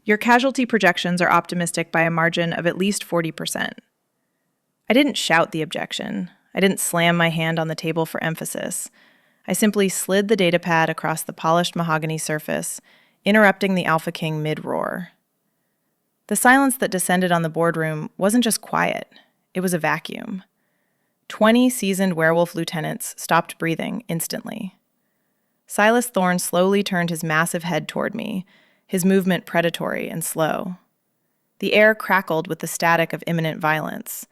Your casualty projections are optimistic by a margin of at least 40%. I didn't shout the objection. I didn't slam my hand on the table for emphasis. I simply slid the datapad across the polished mahogany surface, interrupting the Alpha King mid-roar. The silence that descended on the boardroom wasn't just quiet, it was a vacuum. 20 seasoned werewolf lieutenants stopped breathing instantly. Silas Thorne slowly turned his massive head toward me, his movement predatory and slow. The air crackled with the static of imminent violence,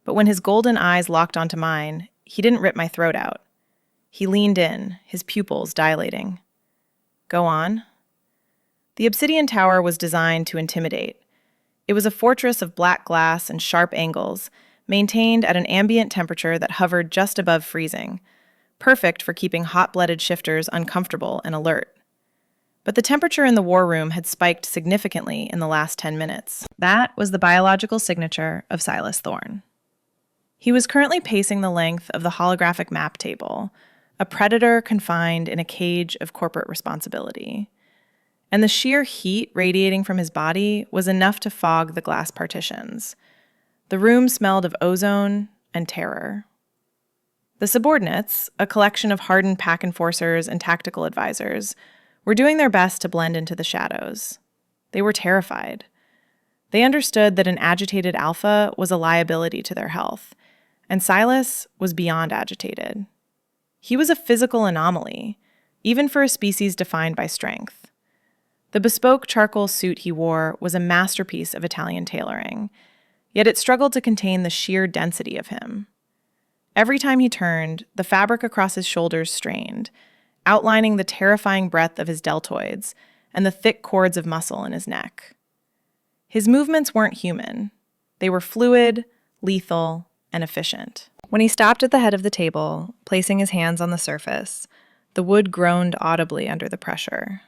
but when his golden eyes locked onto mine, he didn't rip my throat out. He leaned in, his pupils dilating. Go on. The Obsidian Tower was designed to intimidate. It was a fortress of black glass and sharp angles, maintained at an ambient temperature that hovered just above freezing, perfect for keeping hot-blooded shifters uncomfortable and alert. But the temperature in the war room had spiked significantly in the last 10 minutes. That was the biological signature of Silas Thorne. He was currently pacing the length of the holographic map table, a predator confined in a cage of corporate responsibility. And the sheer heat radiating from his body was enough to fog the glass partitions. The room smelled of ozone and terror. The subordinates, a collection of hardened pack enforcers and tactical advisors, were doing their best to blend into the shadows. They were terrified. They understood that an agitated alpha was a liability to their health, and Silas was beyond agitated. He was a physical anomaly, even for a species defined by strength. The bespoke charcoal suit he wore was a masterpiece of Italian tailoring, yet it struggled to contain the sheer density of him. Every time he turned, the fabric across his shoulders strained, outlining the terrifying breadth of his deltoids and the thick cords of muscle in his neck. His movements weren't human. They were fluid, lethal, and efficient. When he stopped at the head of the table, placing his hands on the surface, the wood groaned audibly under the pressure.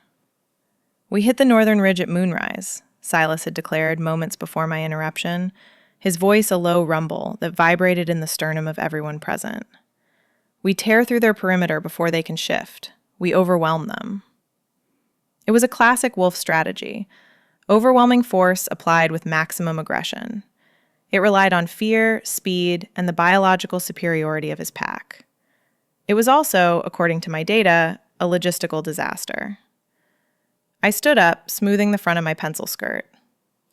We hit the northern ridge at moonrise, Silas had declared moments before my interruption, his voice a low rumble that vibrated in the sternum of everyone present. We tear through their perimeter before they can shift. We overwhelm them. It was a classic wolf strategy, overwhelming force applied with maximum aggression. It relied on fear, speed, and the biological superiority of his pack. It was also, according to my data, a logistical disaster. I stood up, smoothing the front of my pencil skirt.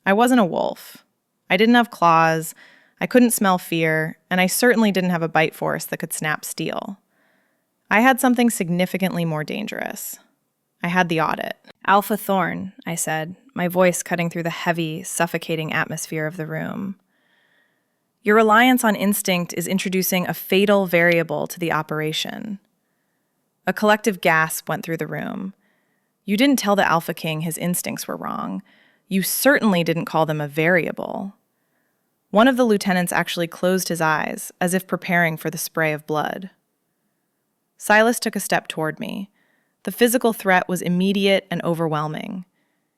I wasn't a wolf. I didn't have claws, I couldn't smell fear, and I certainly didn't have a bite force that could snap steel. I had something significantly more dangerous. I had the audit. Alpha Thorne, I said, my voice cutting through the heavy, suffocating atmosphere of the room. Your reliance on instinct is introducing a fatal variable to the operation. A collective gasp went through the room. You didn't tell the Alpha King his instincts were wrong. You certainly didn't call them a variable. One of the lieutenants actually closed his eyes, as if preparing for the spray of blood. Silas took a step toward me. The physical threat was immediate and overwhelming.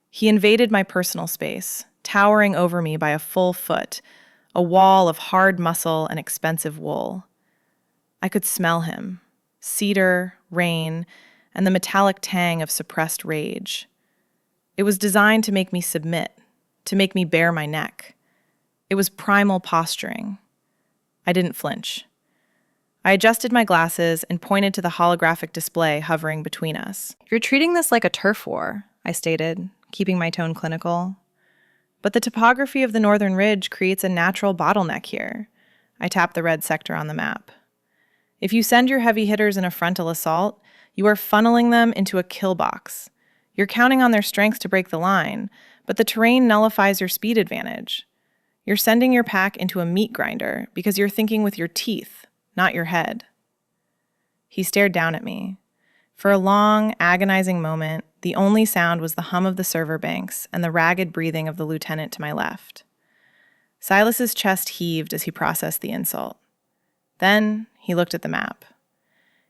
He invaded my personal space, towering over me by a full foot, a wall of hard muscle and expensive wool. I could smell him, cedar, rain, and the metallic tang of suppressed rage. It was designed to make me submit, to make me bare my neck. It was primal posturing. I didn't flinch. I adjusted my glasses and pointed to the holographic display hovering between us. You're treating this like a turf war, I stated, keeping my tone clinical. But the topography of the northern ridge creates a natural bottleneck here. I tapped the red sector on the map. If you send your heavy hitters in a frontal assault, you are funneling them into a kill box. You're counting on their strength to break the line, but the terrain nullifies your speed advantage. You're sending your pack into a meat grinder because you're thinking with your teeth, not your head. He stared down at me. For a long, agonizing moment, the only sound was the hum of the server banks and the ragged breathing of the lieutenant to my left. Silas's chest heaved as he processed the insult. Then he looked at the map.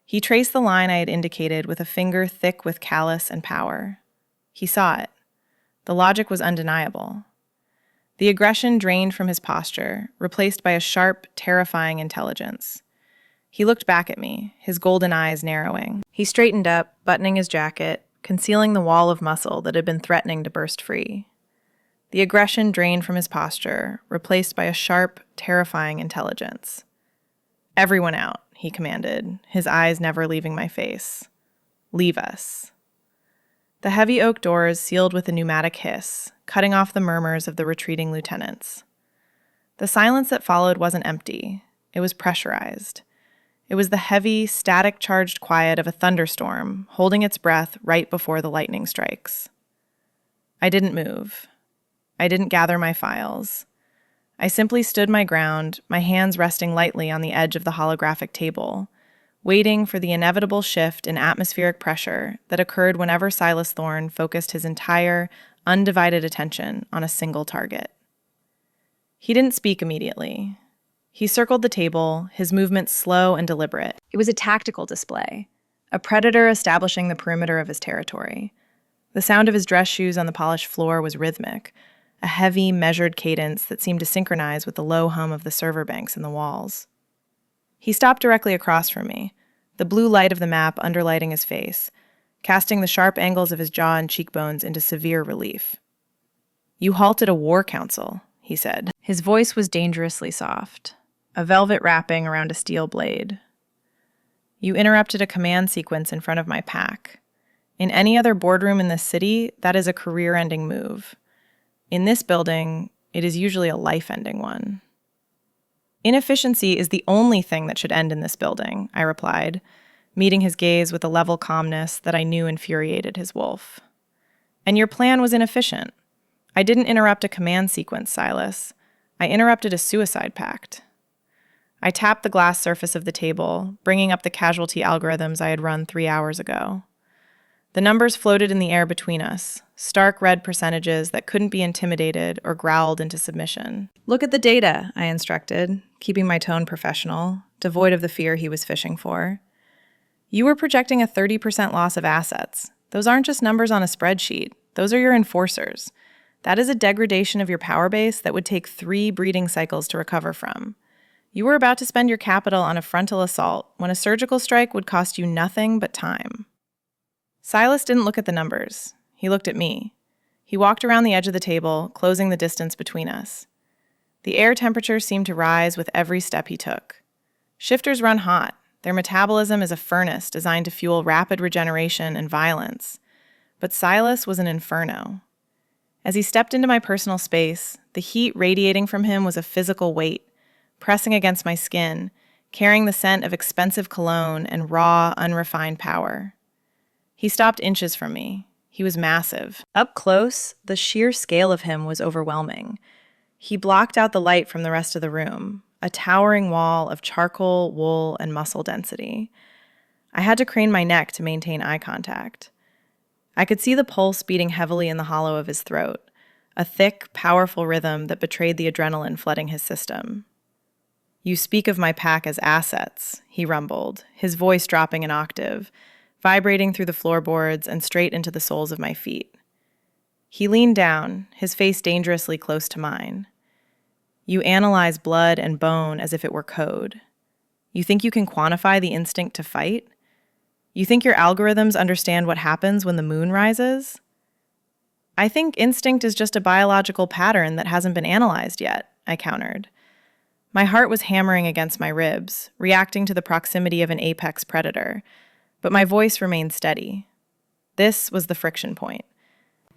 He traced the line I had indicated with a finger thick with callus and power. He saw it. The logic was undeniable. The aggression drained from his posture, replaced by a sharp, terrifying intelligence. He looked back at me, his golden eyes narrowing. He straightened up, buttoning his jacket, concealing the wall of muscle that had been threatening to burst free. the aggression drained from his posture, replaced by a sharp, terrifying intelligence. "Everyone out," he commanded, his eyes never leaving my face. "Leave us." The heavy oak doors sealed with a pneumatic hiss, cutting off the murmurs of the retreating lieutenants. The silence that followed wasn't empty. It was pressurized. It was the heavy, static-charged quiet of a thunderstorm, holding its breath right before the lightning strikes. I didn't move. I didn't gather my files. I simply stood my ground, my hands resting lightly on the edge of the holographic table, waiting for the inevitable shift in atmospheric pressure that occurred whenever Silas Thorne focused his entire, undivided attention on a single target. He didn't speak immediately. He circled the table, his movements slow and deliberate. It was a tactical display, a predator establishing the perimeter of his territory. The sound of his dress shoes on the polished floor was rhythmic, a heavy, measured cadence that seemed to synchronize with the low hum of the server banks in the walls. He stopped directly across from me, the blue light of the map underlighting his face, casting the sharp angles of his jaw and cheekbones into severe relief. "You halted a war council," he said. His voice was dangerously soft, a velvet wrapping around a steel blade. "You interrupted a command sequence in front of my pack. In any other boardroom in this city, that is a career-ending move. In this building, it is usually a life-ending one." "Inefficiency is the only thing that should end in this building," I replied, meeting his gaze with a level calmness that I knew infuriated his wolf. "And your plan was inefficient. I didn't interrupt a command sequence, Silas. I interrupted a suicide pact." I tapped the glass surface of the table, bringing up the casualty algorithms I had run 3 hours ago. The numbers floated in the air between us, stark red percentages that couldn't be intimidated or growled into submission. "Look at the data," I instructed, keeping my tone professional, devoid of the fear he was fishing for. "You were projecting a 30% loss of assets. Those aren't just numbers on a spreadsheet. Those are your enforcers. That is a degradation of your power base that would take 3 breeding cycles to recover from. You were about to spend your capital on a frontal assault when a surgical strike would cost you nothing but time." Silas didn't look at the numbers. He looked at me. He walked around the edge of the table, closing the distance between us. The air temperature seemed to rise with every step he took. Shifters run hot. Their metabolism is a furnace designed to fuel rapid regeneration and violence. But Silas was an inferno. As he stepped into my personal space, the heat radiating from him was a physical weight, pressing against my skin, carrying the scent of expensive cologne and raw, unrefined power. He stopped inches from me. He was massive. Up close, the sheer scale of him was overwhelming. He blocked out the light from the rest of the room, a towering wall of charcoal, wool, and muscle density. I had to crane my neck to maintain eye contact. I could see the pulse beating heavily in the hollow of his throat, a thick, powerful rhythm that betrayed the adrenaline flooding his system. "You speak of my pack as assets," he rumbled, his voice dropping an octave, vibrating through the floorboards and straight into the soles of my feet. He leaned down, his face dangerously close to mine. "You analyze blood and bone as if it were code. You think you can quantify the instinct to fight? You think your algorithms understand what happens when the moon rises? I think instinct is just a biological pattern that hasn't been analyzed yet," I countered. My heart was hammering against my ribs, reacting to the proximity of an apex predator, but my voice remained steady. This was the friction point.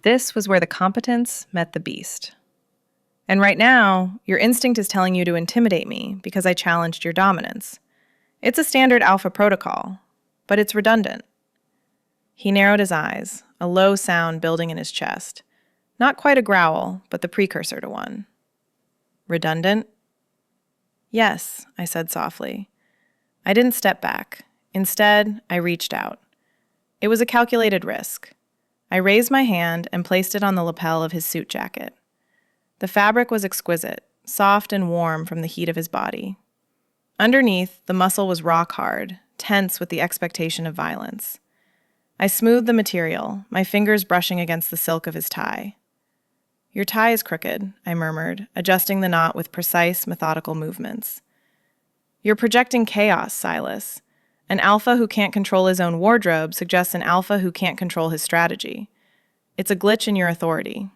This was where the competence met the beast. "And right now, your instinct is telling you to intimidate me because I challenged your dominance. It's a standard alpha protocol, but it's redundant." He narrowed his eyes, a low sound building in his chest. Not quite a growl, but the precursor to one. "Redundant?" "Yes," I said softly. I didn't step back. Instead, I reached out. It was a calculated risk. I raised my hand and placed it on the lapel of his suit jacket. The fabric was exquisite, soft and warm from the heat of his body. Underneath, the muscle was rock hard, tense with the expectation of violence. I smoothed the material, my fingers brushing against the silk of his tie. "Your tie is crooked," I murmured, adjusting the knot with precise, methodical movements. "You're projecting chaos, Silas. An alpha who can't control his own wardrobe suggests an alpha who can't control his strategy. It's a glitch in your authority."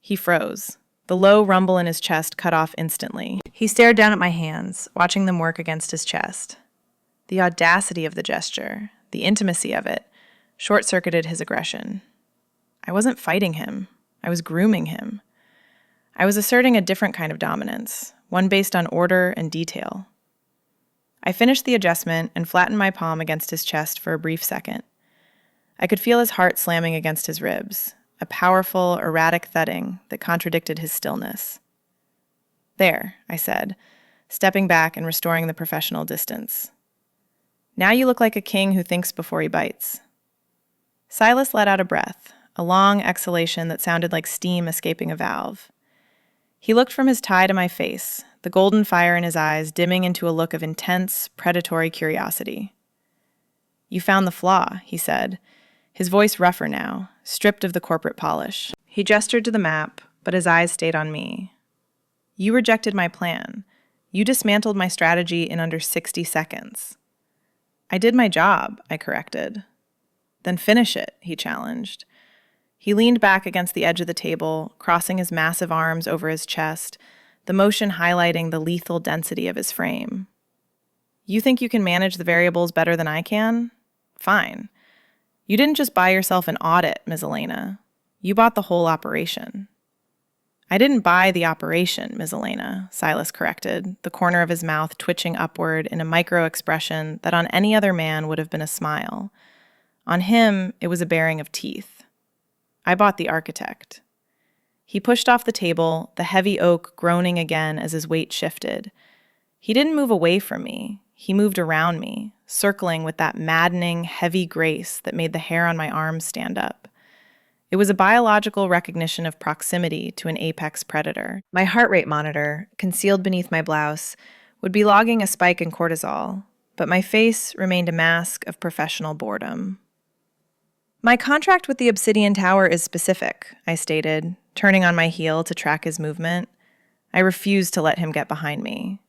He froze. The low rumble in his chest cut off instantly. He stared down at my hands, watching them work against his chest. The audacity of the gesture, the intimacy of it, short-circuited his aggression. I wasn't fighting him. I was grooming him. I was asserting a different kind of dominance, one based on order and detail. I finished the adjustment and flattened my palm against his chest for a brief second. I could feel his heart slamming against his ribs, a powerful, erratic thudding that contradicted his stillness. "There," I said, stepping back and restoring the professional distance. "Now you look like a king who thinks before he bites." Silas let out a breath, a long exhalation that sounded like steam escaping a valve. He looked from his tie to my face, the golden fire in his eyes dimming into a look of intense, predatory curiosity. "You found the flaw," he said, his voice rougher now, stripped of the corporate polish. He gestured to the map, but his eyes stayed on me. "You rejected my plan. You dismantled my strategy in under 60 seconds. "I did my job," I corrected. "Then finish it," he challenged. He leaned back against the edge of the table, crossing his massive arms over his chest, the motion highlighting the lethal density of his frame. "You think you can manage the variables better than I can? Fine. You didn't just buy yourself an audit, Ms. Elena. You bought the whole operation." "I didn't buy the operation, Ms. Elena," Silas corrected, the corner of his mouth twitching upward in a micro-expression that on any other man would have been a smile. On him, it was a baring of teeth. "I bought the architect." He pushed off the table, the heavy oak groaning again as his weight shifted. He didn't move away from me. He moved around me, circling with that maddening, heavy grace that made the hair on my arms stand up. It was a biological recognition of proximity to an apex predator. My heart rate monitor, concealed beneath my blouse, would be logging a spike in cortisol, but my face remained a mask of professional boredom. "My contract with the Obsidian Tower is specific," I stated, turning on my heel to track his movement. I refused to let him get behind me.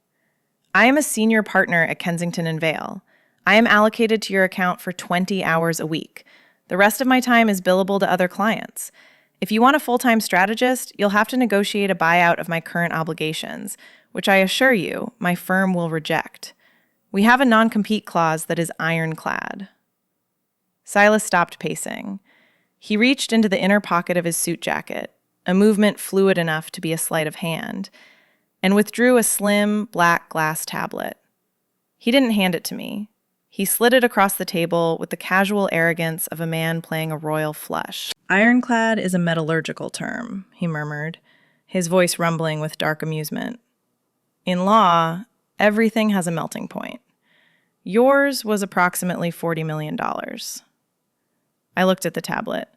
"I am a senior partner at Kensington & Vale. I am allocated to your account for 20 hours a week. The rest of my time is billable to other clients. If you want a full-time strategist, you'll have to negotiate a buyout of my current obligations, which I assure you, my firm will reject. We have a non-compete clause that is ironclad." Silas stopped pacing. He reached into the inner pocket of his suit jacket, a movement fluid enough to be a sleight of hand, and withdrew a slim, black glass tablet. He didn't hand it to me. He slid it across the table with the casual arrogance of a man playing a royal flush. "Ironclad is a metallurgical term," he murmured, his voice rumbling with dark amusement. "In law, everything has a melting point. Yours was approximately $40 million. I looked at the tablet.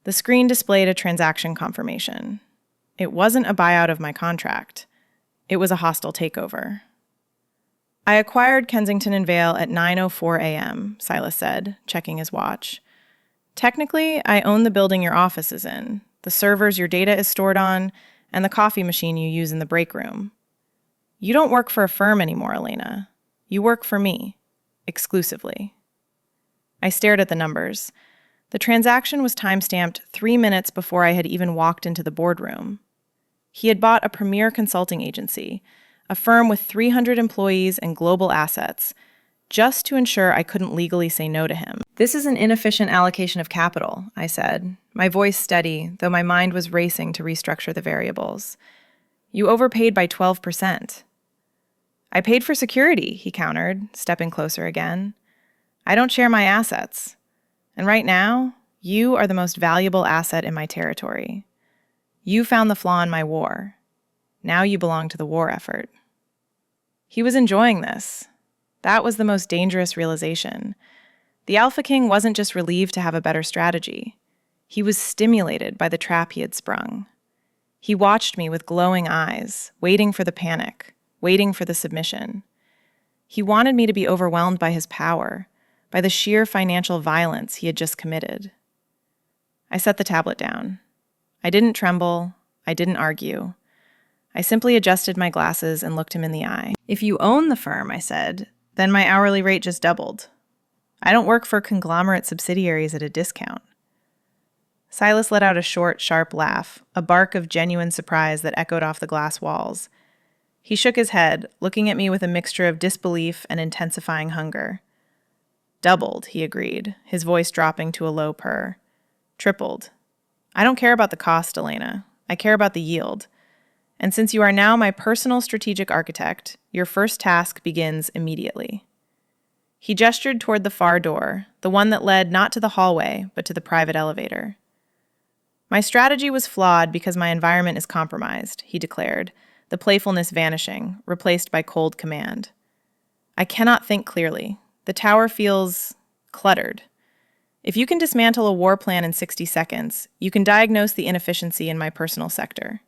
The screen displayed a transaction confirmation. It wasn't a buyout of my contract. It was a hostile takeover. "I acquired Kensington & Vale at 9:04 a.m., Silas said, checking his watch. "Technically, I own the building your office is in, the servers your data is stored on, and the coffee machine you use in the break room. You don't work for a firm anymore, Elena. You work for me. Exclusively." I stared at the numbers. The transaction was timestamped 3 minutes before I had even walked into the boardroom. He had bought a premier consulting agency, a firm with 300 employees and global assets, just to ensure I couldn't legally say no to him. "This is an inefficient allocation of capital," I said, my voice steady, though my mind was racing to restructure the variables. "You overpaid by 12%. "I paid for security," he countered, stepping closer again. "I don't share my assets. And right now, you are the most valuable asset in my territory. You found the flaw in my war. Now you belong to the war effort." He was enjoying this. That was the most dangerous realization. The Alpha King wasn't just relieved to have a better strategy. He was stimulated by the trap he had sprung. He watched me with glowing eyes, waiting for the panic, waiting for the submission. He wanted me to be overwhelmed by his power, by the sheer financial violence he had just committed. I set the tablet down. I didn't tremble. I didn't argue. I simply adjusted my glasses and looked him in the eye. "If you own the firm," I said, "then my hourly rate just doubled. I don't work for conglomerate subsidiaries at a discount." Silas let out a short, sharp laugh, a bark of genuine surprise that echoed off the glass walls. He shook his head, looking at me with a mixture of disbelief and intensifying hunger. Doubled, he agreed, his voice dropping to a low purr. Tripled. I don't care about the cost, Elena. I care about the yield. And since you are now my personal strategic architect, your first task begins immediately. He gestured toward the far door, the one that led not to the hallway, but to the private elevator. My strategy was flawed because my environment is compromised, he declared, the playfulness vanishing, replaced by cold command. I cannot think clearly. The tower feels cluttered. If you can dismantle a war plan in 60 seconds, you can diagnose the inefficiency in my personal sector.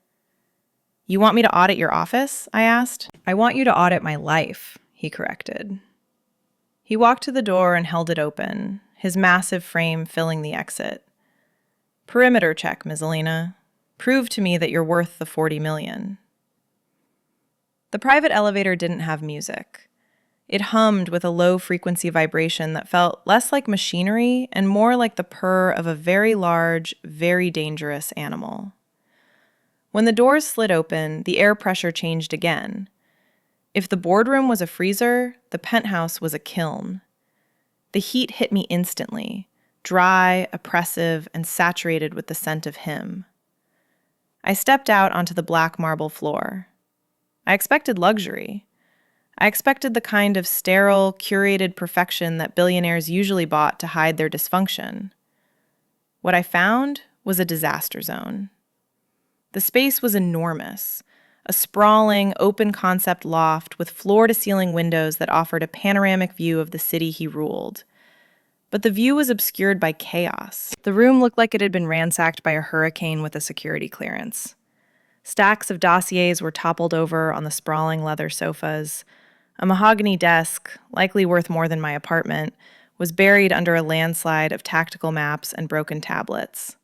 You want me to audit your office? I asked. I want you to audit my life, he corrected. He walked to the door and held it open, his massive frame filling the exit. Perimeter check, Ms. Elena. Prove to me that you're worth the $40 million. The private elevator didn't have music. It hummed with a low-frequency vibration that felt less like machinery and more like the purr of a very large, very dangerous animal. When the doors slid open, the air pressure changed again. If the boardroom was a freezer, the penthouse was a kiln. The heat hit me instantly, dry, oppressive, and saturated with the scent of him. I stepped out onto the black marble floor. I expected luxury. I expected the kind of sterile, curated perfection that billionaires usually bought to hide their dysfunction. What I found was a disaster zone. The space was enormous, a sprawling, open-concept loft with floor-to-ceiling windows that offered a panoramic view of the city he ruled. But the view was obscured by chaos. The room looked like it had been ransacked by a hurricane with a security clearance. Stacks of dossiers were toppled over on the sprawling leather sofas. A mahogany desk, likely worth more than my apartment, was buried under a landslide of tactical maps and broken tablets.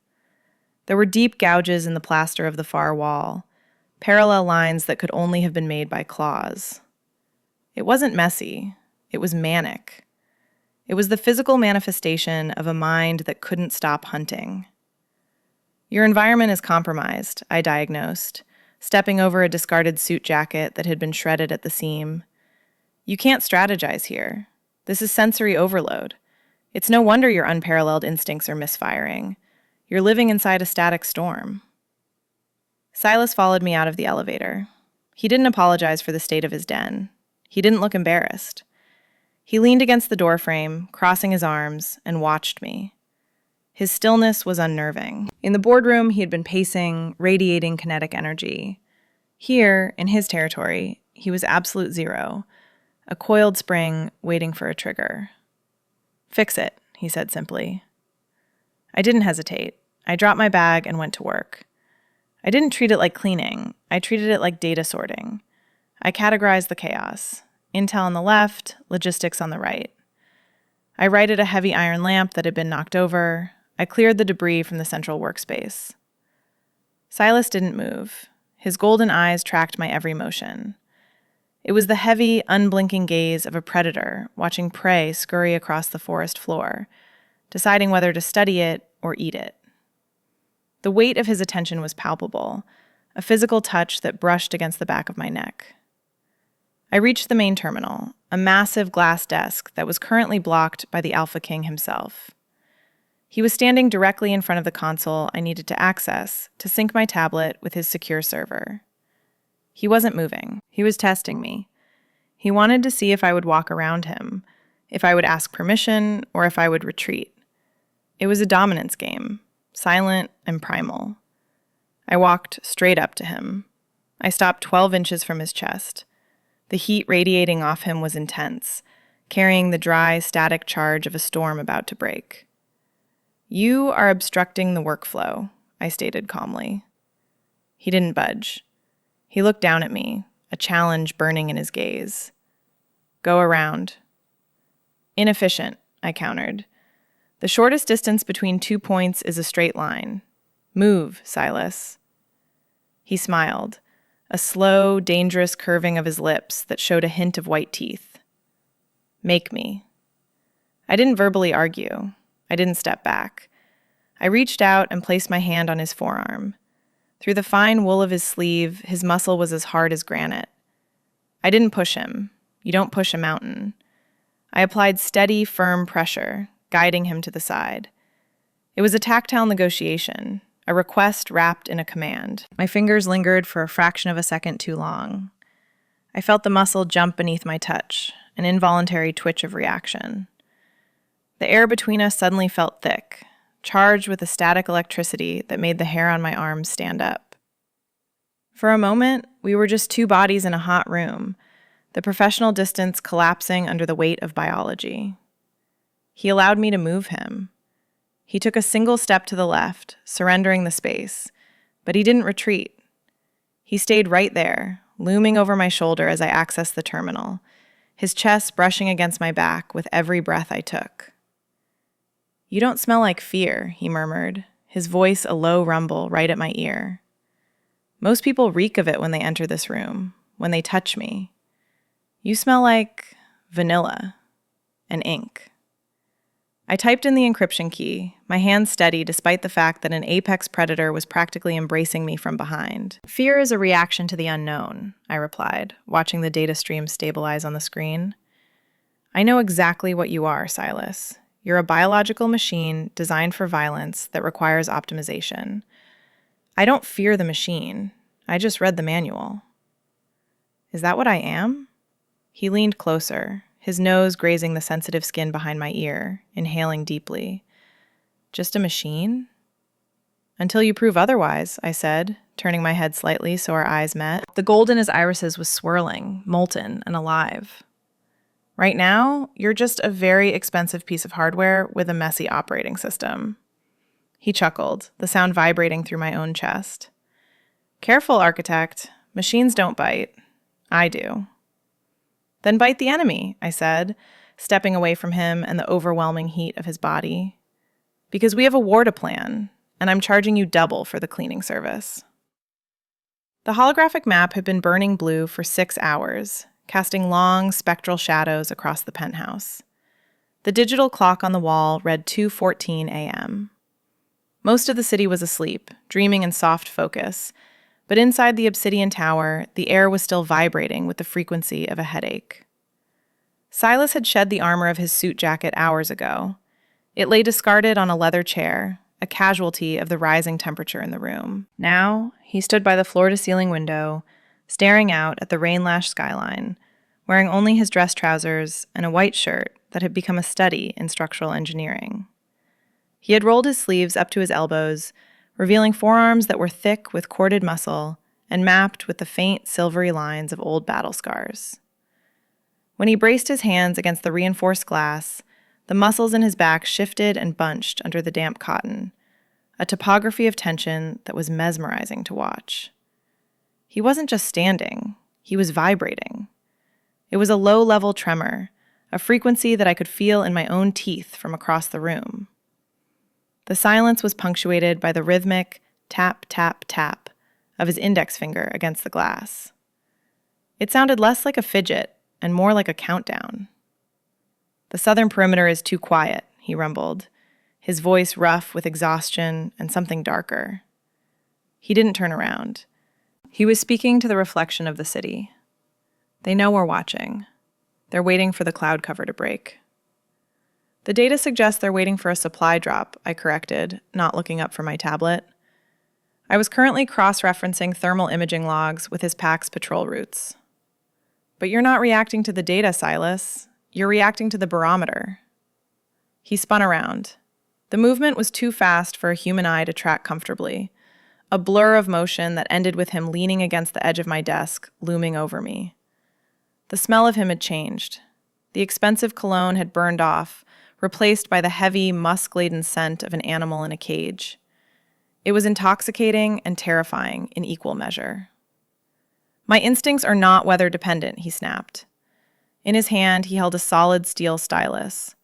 There were deep gouges in the plaster of the far wall, parallel lines that could only have been made by claws. It wasn't messy. It was manic. It was the physical manifestation of a mind that couldn't stop hunting. Your environment is compromised, I diagnosed, stepping over a discarded suit jacket that had been shredded at the seam. You can't strategize here. This is sensory overload. It's no wonder your unparalleled instincts are misfiring. You're living inside a static storm. Silas followed me out of the elevator. He didn't apologize for the state of his den. He didn't look embarrassed. He leaned against the doorframe, crossing his arms, and watched me. His stillness was unnerving. In the boardroom, he had been pacing, radiating kinetic energy. Here, in his territory, he was absolute zero, a coiled spring waiting for a trigger. Fix it, he said simply. I didn't hesitate. I dropped my bag and went to work. I didn't treat it like cleaning. I treated it like data sorting. I categorized the chaos. Intel on the left, logistics on the right. I righted a heavy iron lamp that had been knocked over. I cleared the debris from the central workspace. Silas didn't move. His golden eyes tracked my every motion. It was the heavy, unblinking gaze of a predator watching prey scurry across the forest floor, deciding whether to study it or eat it. The weight of his attention was palpable, a physical touch that brushed against the back of my neck. I reached the main terminal, a massive glass desk that was currently blocked by the Alpha King himself. He was standing directly in front of the console I needed to access to sync my tablet with his secure server. He wasn't moving. He was testing me. He wanted to see if I would walk around him, if I would ask permission, or if I would retreat. It was a dominance game, silent and primal. I walked straight up to him. I stopped 12 inches from his chest. The heat radiating off him was intense, carrying the dry, static charge of a storm about to break. You are obstructing the workflow, I stated calmly. He didn't budge. He looked down at me, a challenge burning in his gaze. Go around. Inefficient, I countered. The shortest distance between 2 points is a straight line. Move, Silas. He smiled, a slow, dangerous curving of his lips that showed a hint of white teeth. Make me. I didn't verbally argue. I didn't step back. I reached out and placed my hand on his forearm. Through the fine wool of his sleeve, his muscle was as hard as granite. I didn't push him. You don't push a mountain. I applied steady, firm pressure, guiding him to the side. It was a tactile negotiation, a request wrapped in a command. My fingers lingered for a fraction of a second too long. I felt the muscle jump beneath my touch, an involuntary twitch of reaction. The air between us suddenly felt thick, charged with a static electricity that made the hair on my arms stand up. For a moment, we were just two bodies in a hot room, the professional distance collapsing under the weight of biology. He allowed me to move him. He took a single step to the left, surrendering the space, but he didn't retreat. He stayed right there, looming over my shoulder as I accessed the terminal, his chest brushing against my back with every breath I took. "You don't smell like fear," he murmured, his voice a low rumble right at my ear. "Most people reek of it when they enter this room, when they touch me. You smell like vanilla and ink." I typed in the encryption key, my hand steady despite the fact that an apex predator was practically embracing me from behind. "Fear is a reaction to the unknown," I replied, watching the data stream stabilize on the screen. "I know exactly what you are, Silas. You're a biological machine designed for violence that requires optimization. I don't fear the machine. I just read the manual." "Is that what I am?" He leaned closer, his nose grazing the sensitive skin behind my ear, inhaling deeply. "Just a machine?" "Until you prove otherwise," I said, turning my head slightly so our eyes met. The gold in his irises was swirling, molten, and alive. "Right now, you're just a very expensive piece of hardware with a messy operating system." He chuckled, the sound vibrating through my own chest. "Careful, architect. Machines don't bite. I do." "Then bite the enemy," I said, stepping away from him and the overwhelming heat of his body. "Because we have a war to plan, and I'm charging you double for the cleaning service." The holographic map had been burning blue for 6 hours, casting long, spectral shadows across the penthouse. The digital clock on the wall read 2:14 a.m. Most of the city was asleep, dreaming in soft focus, but inside the Obsidian Tower, the air was still vibrating with the frequency of a headache. Silas had shed the armor of his suit jacket hours ago. It lay discarded on a leather chair, a casualty of the rising temperature in the room. Now, he stood by the floor-to-ceiling window, staring out at the rain-lashed skyline, wearing only his dress trousers and a white shirt that had become a study in structural engineering. He had rolled his sleeves up to his elbows, revealing forearms that were thick with corded muscle and mapped with the faint silvery lines of old battle scars. When he braced his hands against the reinforced glass, the muscles in his back shifted and bunched under the damp cotton, a topography of tension that was mesmerizing to watch. He wasn't just standing, he was vibrating. It was a low-level tremor, a frequency that I could feel in my own teeth from across the room. The silence was punctuated by the rhythmic tap, tap, tap of his index finger against the glass. It sounded less like a fidget and more like a countdown. "The southern perimeter is too quiet," he rumbled, his voice rough with exhaustion and something darker. He didn't turn around. He was speaking to the reflection of the city. "They know we're watching. They're waiting for the cloud cover to break." "The data suggests they're waiting for a supply drop," I corrected, not looking up from my tablet. I was currently cross-referencing thermal imaging logs with his pack's patrol routes. "But you're not reacting to the data, Silas. You're reacting to the barometer." He spun around. The movement was too fast for a human eye to track comfortably, a blur of motion that ended with him leaning against the edge of my desk, looming over me. The smell of him had changed. The expensive cologne had burned off, replaced by the heavy, musk-laden scent of an animal in a cage. It was intoxicating and terrifying in equal measure. "My instincts are not weather-dependent," he snapped. In his hand, he held a solid steel stylus.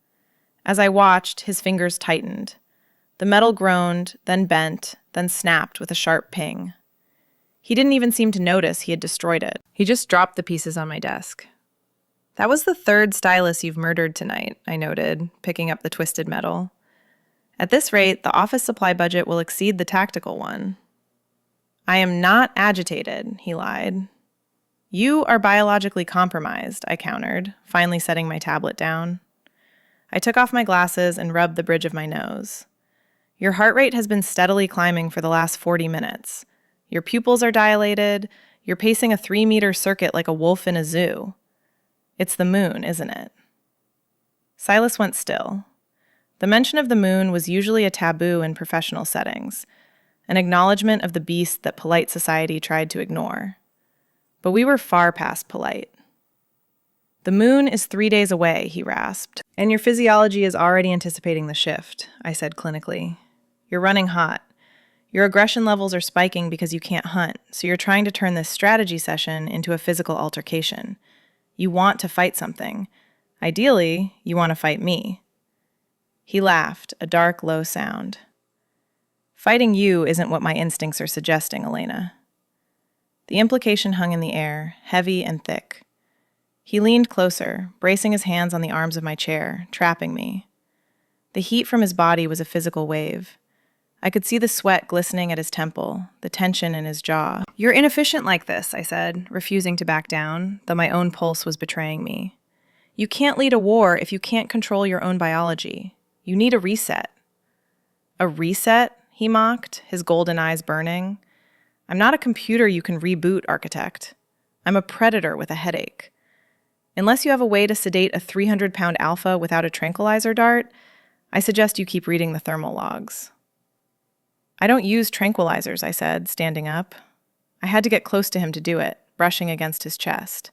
As I watched, his fingers tightened. The metal groaned, then bent, then snapped with a sharp ping. He didn't even seem to notice he had destroyed it. He just dropped the pieces on my desk. "That was the third stylus you've murdered tonight," I noted, picking up the twisted metal. At this rate, the office supply budget will exceed the tactical one. I am not agitated, he lied. You are biologically compromised, I countered, finally setting my tablet down. I took off my glasses and rubbed the bridge of my nose. Your heart rate has been steadily climbing for the last 40 minutes. Your pupils are dilated. You're pacing a 3-meter circuit like a wolf in a zoo. It's the moon, isn't it? Silas went still. The mention of the moon was usually a taboo in professional settings, an acknowledgement of the beast that polite society tried to ignore. But we were far past polite. The moon is 3 days away, he rasped. And your physiology is already anticipating the shift, I said clinically. You're running hot. Your aggression levels are spiking because you can't hunt, so you're trying to turn this strategy session into a physical altercation. You want to fight something. Ideally, you want to fight me. He laughed, a dark, low sound. Fighting you isn't what my instincts are suggesting, Elena. The implication hung in the air, heavy and thick. He leaned closer, bracing his hands on the arms of my chair, trapping me. The heat from his body was a physical wave. I could see the sweat glistening at his temple, the tension in his jaw. You're inefficient like this, I said, refusing to back down, though my own pulse was betraying me. You can't lead a war if you can't control your own biology. You need a reset. A reset? He mocked, his golden eyes burning. I'm not a computer you can reboot, architect. I'm a predator with a headache. Unless you have a way to sedate a 300-pound alpha without a tranquilizer dart, I suggest you keep reading the thermal logs. I don't use tranquilizers, I said, standing up. I had to get close to him to do it, brushing against his chest.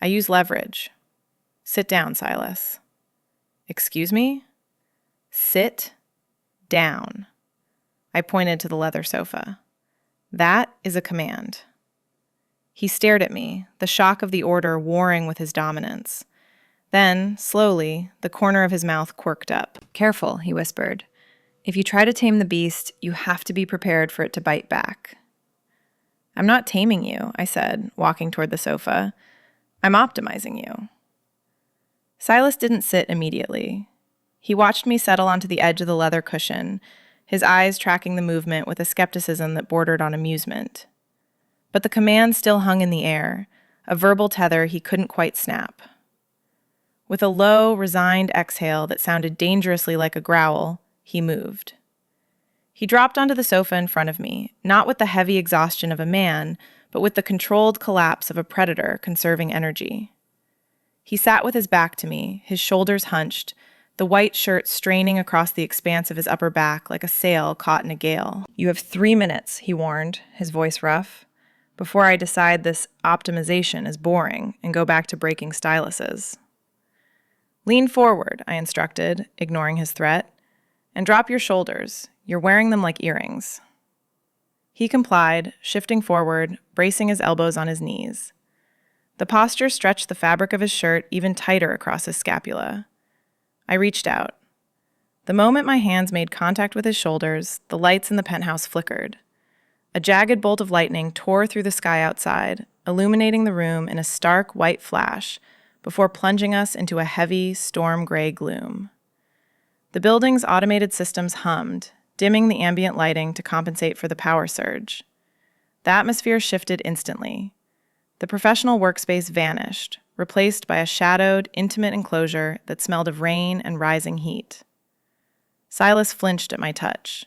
I use leverage. Sit down, Silas. Excuse me? Sit down. I pointed to the leather sofa. That is a command. He stared at me, the shock of the order warring with his dominance. Then, slowly, the corner of his mouth quirked up. Careful, he whispered. If you try to tame the beast, you have to be prepared for it to bite back. I'm not taming you, I said, walking toward the sofa. I'm optimizing you. Silas didn't sit immediately. He watched me settle onto the edge of the leather cushion, his eyes tracking the movement with a skepticism that bordered on amusement. But the command still hung in the air, a verbal tether he couldn't quite snap. With a low, resigned exhale that sounded dangerously like a growl, he moved. He dropped onto the sofa in front of me, not with the heavy exhaustion of a man, but with the controlled collapse of a predator conserving energy. He sat with his back to me, his shoulders hunched, the white shirt straining across the expanse of his upper back like a sail caught in a gale. You have 3 minutes, he warned, his voice rough, before I decide this optimization is boring and go back to breaking styluses. Lean forward, I instructed, ignoring his threat, and drop your shoulders. You're wearing them like earrings. He complied, shifting forward, bracing his elbows on his knees. The posture stretched the fabric of his shirt even tighter across his scapula. I reached out. The moment my hands made contact with his shoulders, the lights in the penthouse flickered. A jagged bolt of lightning tore through the sky outside, illuminating the room in a stark white flash before plunging us into a heavy, storm-gray gloom. The building's automated systems hummed, dimming the ambient lighting to compensate for the power surge. The atmosphere shifted instantly. The professional workspace vanished, replaced by a shadowed, intimate enclosure that smelled of rain and rising heat. Silas flinched at my touch.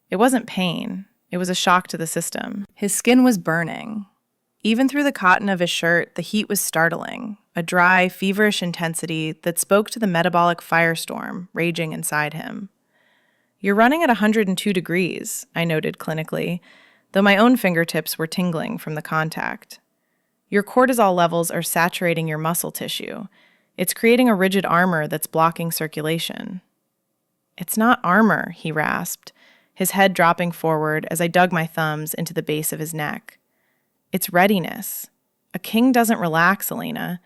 It wasn't pain. It was a shock to the system. His skin was burning. Even through the cotton of his shirt, the heat was startling, a dry, feverish intensity that spoke to the metabolic firestorm raging inside him. You're running at 102 degrees, I noted clinically, though my own fingertips were tingling from the contact. Your cortisol levels are saturating your muscle tissue. It's creating a rigid armor that's blocking circulation. It's not armor, he rasped, his head dropping forward as I dug my thumbs into the base of his neck. It's readiness. A king doesn't relax, Elena.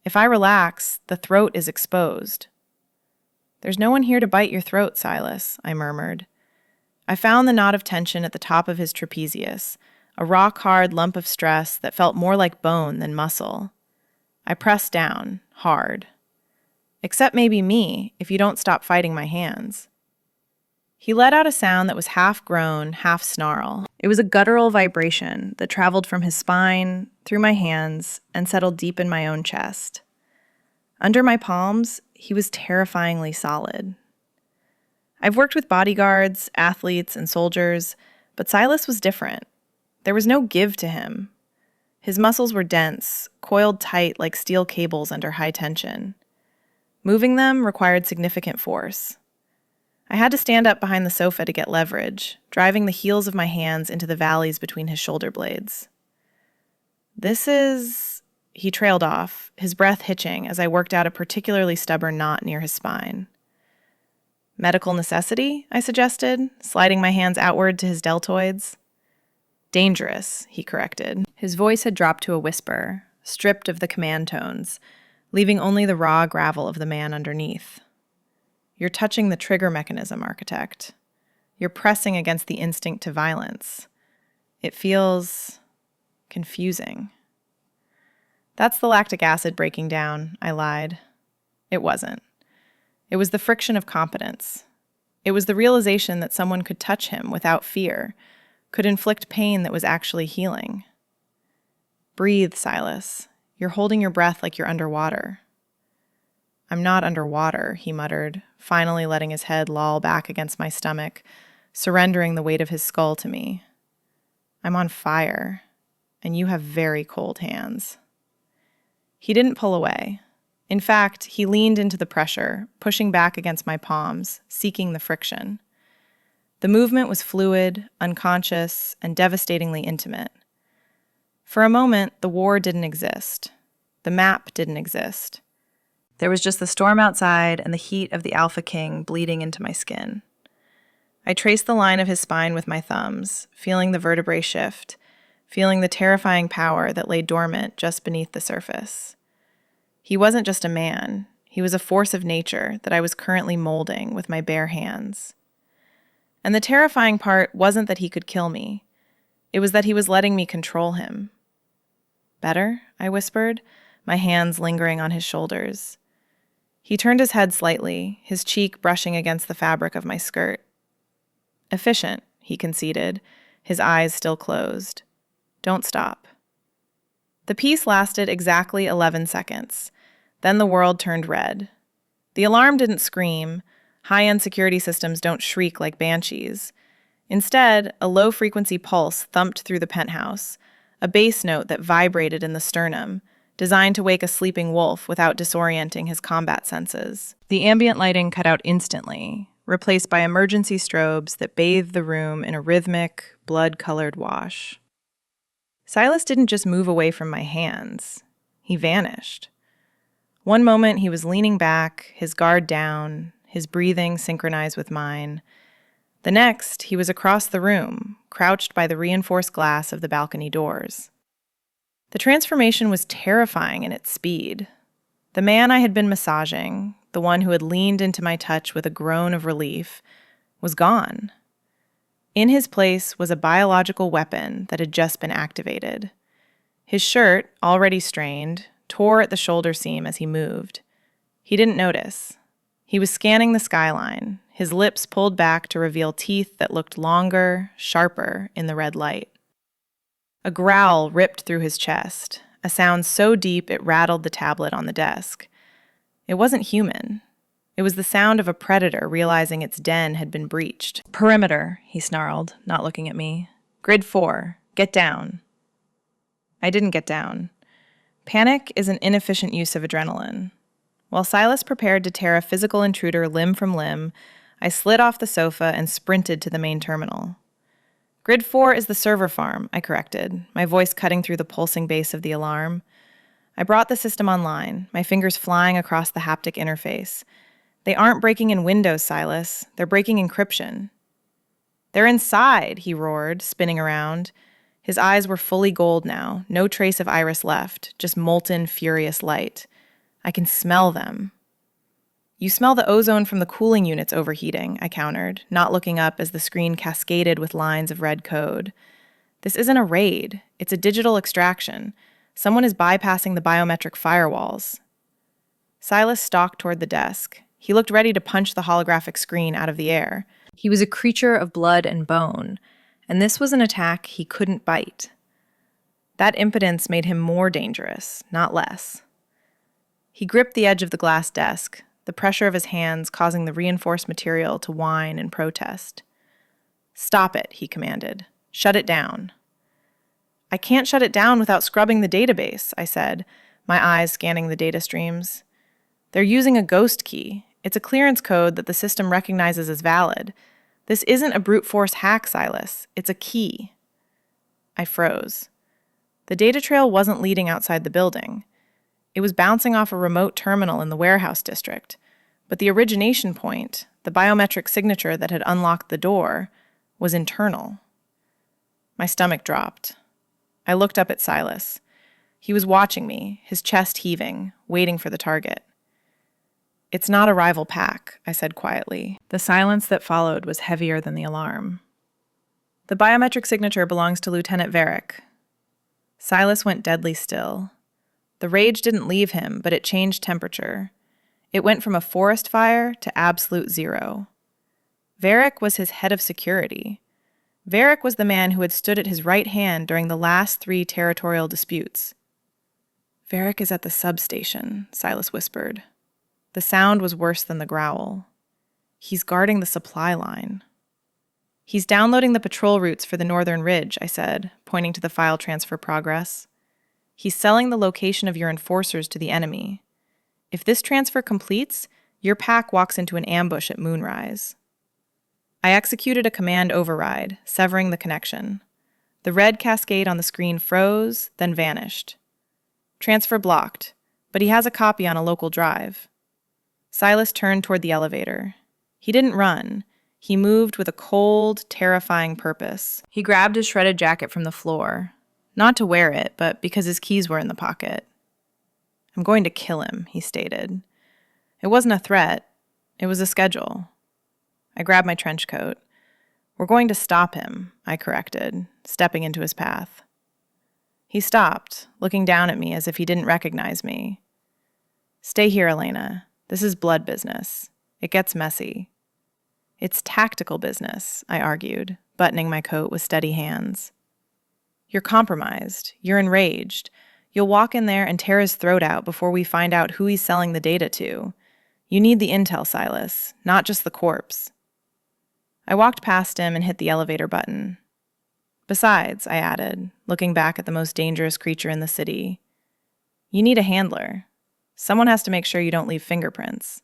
If I relax, the throat is exposed. There's no one here to bite your throat, Silas, I murmured. I found the knot of tension at the top of his trapezius, a rock-hard lump of stress that felt more like bone than muscle. I pressed down, hard. Except maybe me, if you don't stop fighting my hands. He let out a sound that was half groan, half snarl. It was a guttural vibration that traveled from his spine, through my hands, and settled deep in my own chest. Under my palms, he was terrifyingly solid. I've worked with bodyguards, athletes, and soldiers, but Silas was different. There was no give to him. His muscles were dense, coiled tight like steel cables under high tension. Moving them required significant force. I had to stand up behind the sofa to get leverage, driving the heels of my hands into the valleys between his shoulder blades. He trailed off, his breath hitching as I worked out a particularly stubborn knot near his spine. Medical necessity, I suggested, sliding my hands outward to his deltoids. Dangerous, he corrected. His voice had dropped to a whisper, stripped of the command tones, leaving only the raw gravel of the man underneath. You're touching the trigger mechanism, Architect. You're pressing against the instinct to violence. It feels confusing. That's the lactic acid breaking down, I lied. It wasn't. It was the friction of competence. It was the realization that someone could touch him without fear, could inflict pain that was actually healing. Breathe, Silas. You're holding your breath like you're underwater. I'm not underwater, he muttered, finally letting his head loll back against my stomach, surrendering the weight of his skull to me. I'm on fire, and you have very cold hands. He didn't pull away. In fact, he leaned into the pressure, pushing back against my palms, seeking the friction. The movement was fluid, unconscious, and devastatingly intimate. For a moment, the war didn't exist. The map didn't exist. There was just the storm outside and the heat of the Alpha King bleeding into my skin. I traced the line of his spine with my thumbs, feeling the vertebrae shift, feeling the terrifying power that lay dormant just beneath the surface. He wasn't just a man. He was a force of nature that I was currently molding with my bare hands. And the terrifying part wasn't that he could kill me. It was that he was letting me control him. Better? I whispered, my hands lingering on his shoulders. He turned his head slightly, his cheek brushing against the fabric of my skirt. Efficient, he conceded, his eyes still closed. Don't stop. The piece lasted exactly 11 seconds. Then the world turned red. The alarm didn't scream. High-end security systems don't shriek like banshees. Instead, a low-frequency pulse thumped through the penthouse, a bass note that vibrated in the sternum, designed to wake a sleeping wolf without disorienting his combat senses. The ambient lighting cut out instantly, replaced by emergency strobes that bathed the room in a rhythmic, blood-colored wash. Silas didn't just move away from my hands. He vanished. One moment he was leaning back, his guard down, his breathing synchronized with mine. The next, he was across the room, crouched by the reinforced glass of the balcony doors. The transformation was terrifying in its speed. The man I had been massaging, the one who had leaned into my touch with a groan of relief, was gone. In his place was a biological weapon that had just been activated. His shirt, already strained, tore at the shoulder seam as he moved. He didn't notice. He was scanning the skyline, his lips pulled back to reveal teeth that looked longer, sharper in the red light. A growl ripped through his chest, a sound so deep it rattled the tablet on the desk. It wasn't human. It was the sound of a predator realizing its den had been breached. "Perimeter," he snarled, not looking at me. "Grid 4, get down." I didn't get down. Panic is an inefficient use of adrenaline. While Silas prepared to tear a physical intruder limb from limb, I slid off the sofa and sprinted to the main terminal. Grid 4 is the server farm, I corrected, my voice cutting through the pulsing bass of the alarm. I brought the system online, my fingers flying across the haptic interface. They aren't breaking in Windows, Silas. They're breaking encryption. They're inside, he roared, spinning around. His eyes were fully gold now, no trace of iris left, just molten, furious light. I can smell them. You smell the ozone from the cooling units overheating, I countered, not looking up as the screen cascaded with lines of red code. This isn't a raid. It's a digital extraction. Someone is bypassing the biometric firewalls. Silas stalked toward the desk. He looked ready to punch the holographic screen out of the air. He was a creature of blood and bone, and this was an attack he couldn't bite. That impotence made him more dangerous, not less. He gripped the edge of the glass desk, the pressure of his hands causing the reinforced material to whine and protest. "Stop it," he commanded. "Shut it down." "I can't shut it down without scrubbing the database," I said, my eyes scanning the data streams. "They're using a ghost key. It's a clearance code that the system recognizes as valid. This isn't a brute force hack, Silas. It's a key." I froze. The data trail wasn't leading outside the building. It was bouncing off a remote terminal in the warehouse district, but the origination point, the biometric signature that had unlocked the door, was internal. My stomach dropped. I looked up at Silas. He was watching me, his chest heaving, waiting for the target. "It's not a rival pack," I said quietly. The silence that followed was heavier than the alarm. "The biometric signature belongs to Lieutenant Varick." Silas went deadly still. The rage didn't leave him, but it changed temperature. It went from a forest fire to absolute zero. Varick was his head of security. Varick was the man who had stood at his right hand during the last 3 territorial disputes. "Varick is at the substation," Silas whispered. The sound was worse than the growl. "He's guarding the supply line." "He's downloading the patrol routes for the Northern Ridge," I said, pointing to the file transfer progress. "He's selling the location of your enforcers to the enemy. If this transfer completes, your pack walks into an ambush at moonrise." I executed a command override, severing the connection. The red cascade on the screen froze, then vanished. "Transfer blocked, but he has a copy on a local drive." Silas turned toward the elevator. He didn't run. He moved with a cold, terrifying purpose. He grabbed his shredded jacket from the floor. Not to wear it, but because his keys were in the pocket. "I'm going to kill him," he stated. It wasn't a threat. It was a schedule. I grabbed my trench coat. "We're going to stop him," I corrected, stepping into his path. He stopped, looking down at me as if he didn't recognize me. "Stay here, Elena. This is blood business. It gets messy." "It's tactical business," I argued, buttoning my coat with steady hands. "You're compromised. You're enraged. You'll walk in there and tear his throat out before we find out who he's selling the data to. You need the intel, Silas, not just the corpse." I walked past him and hit the elevator button. "Besides," I added, looking back at the most dangerous creature in the city, "you need a handler. Someone has to make sure you don't leave fingerprints."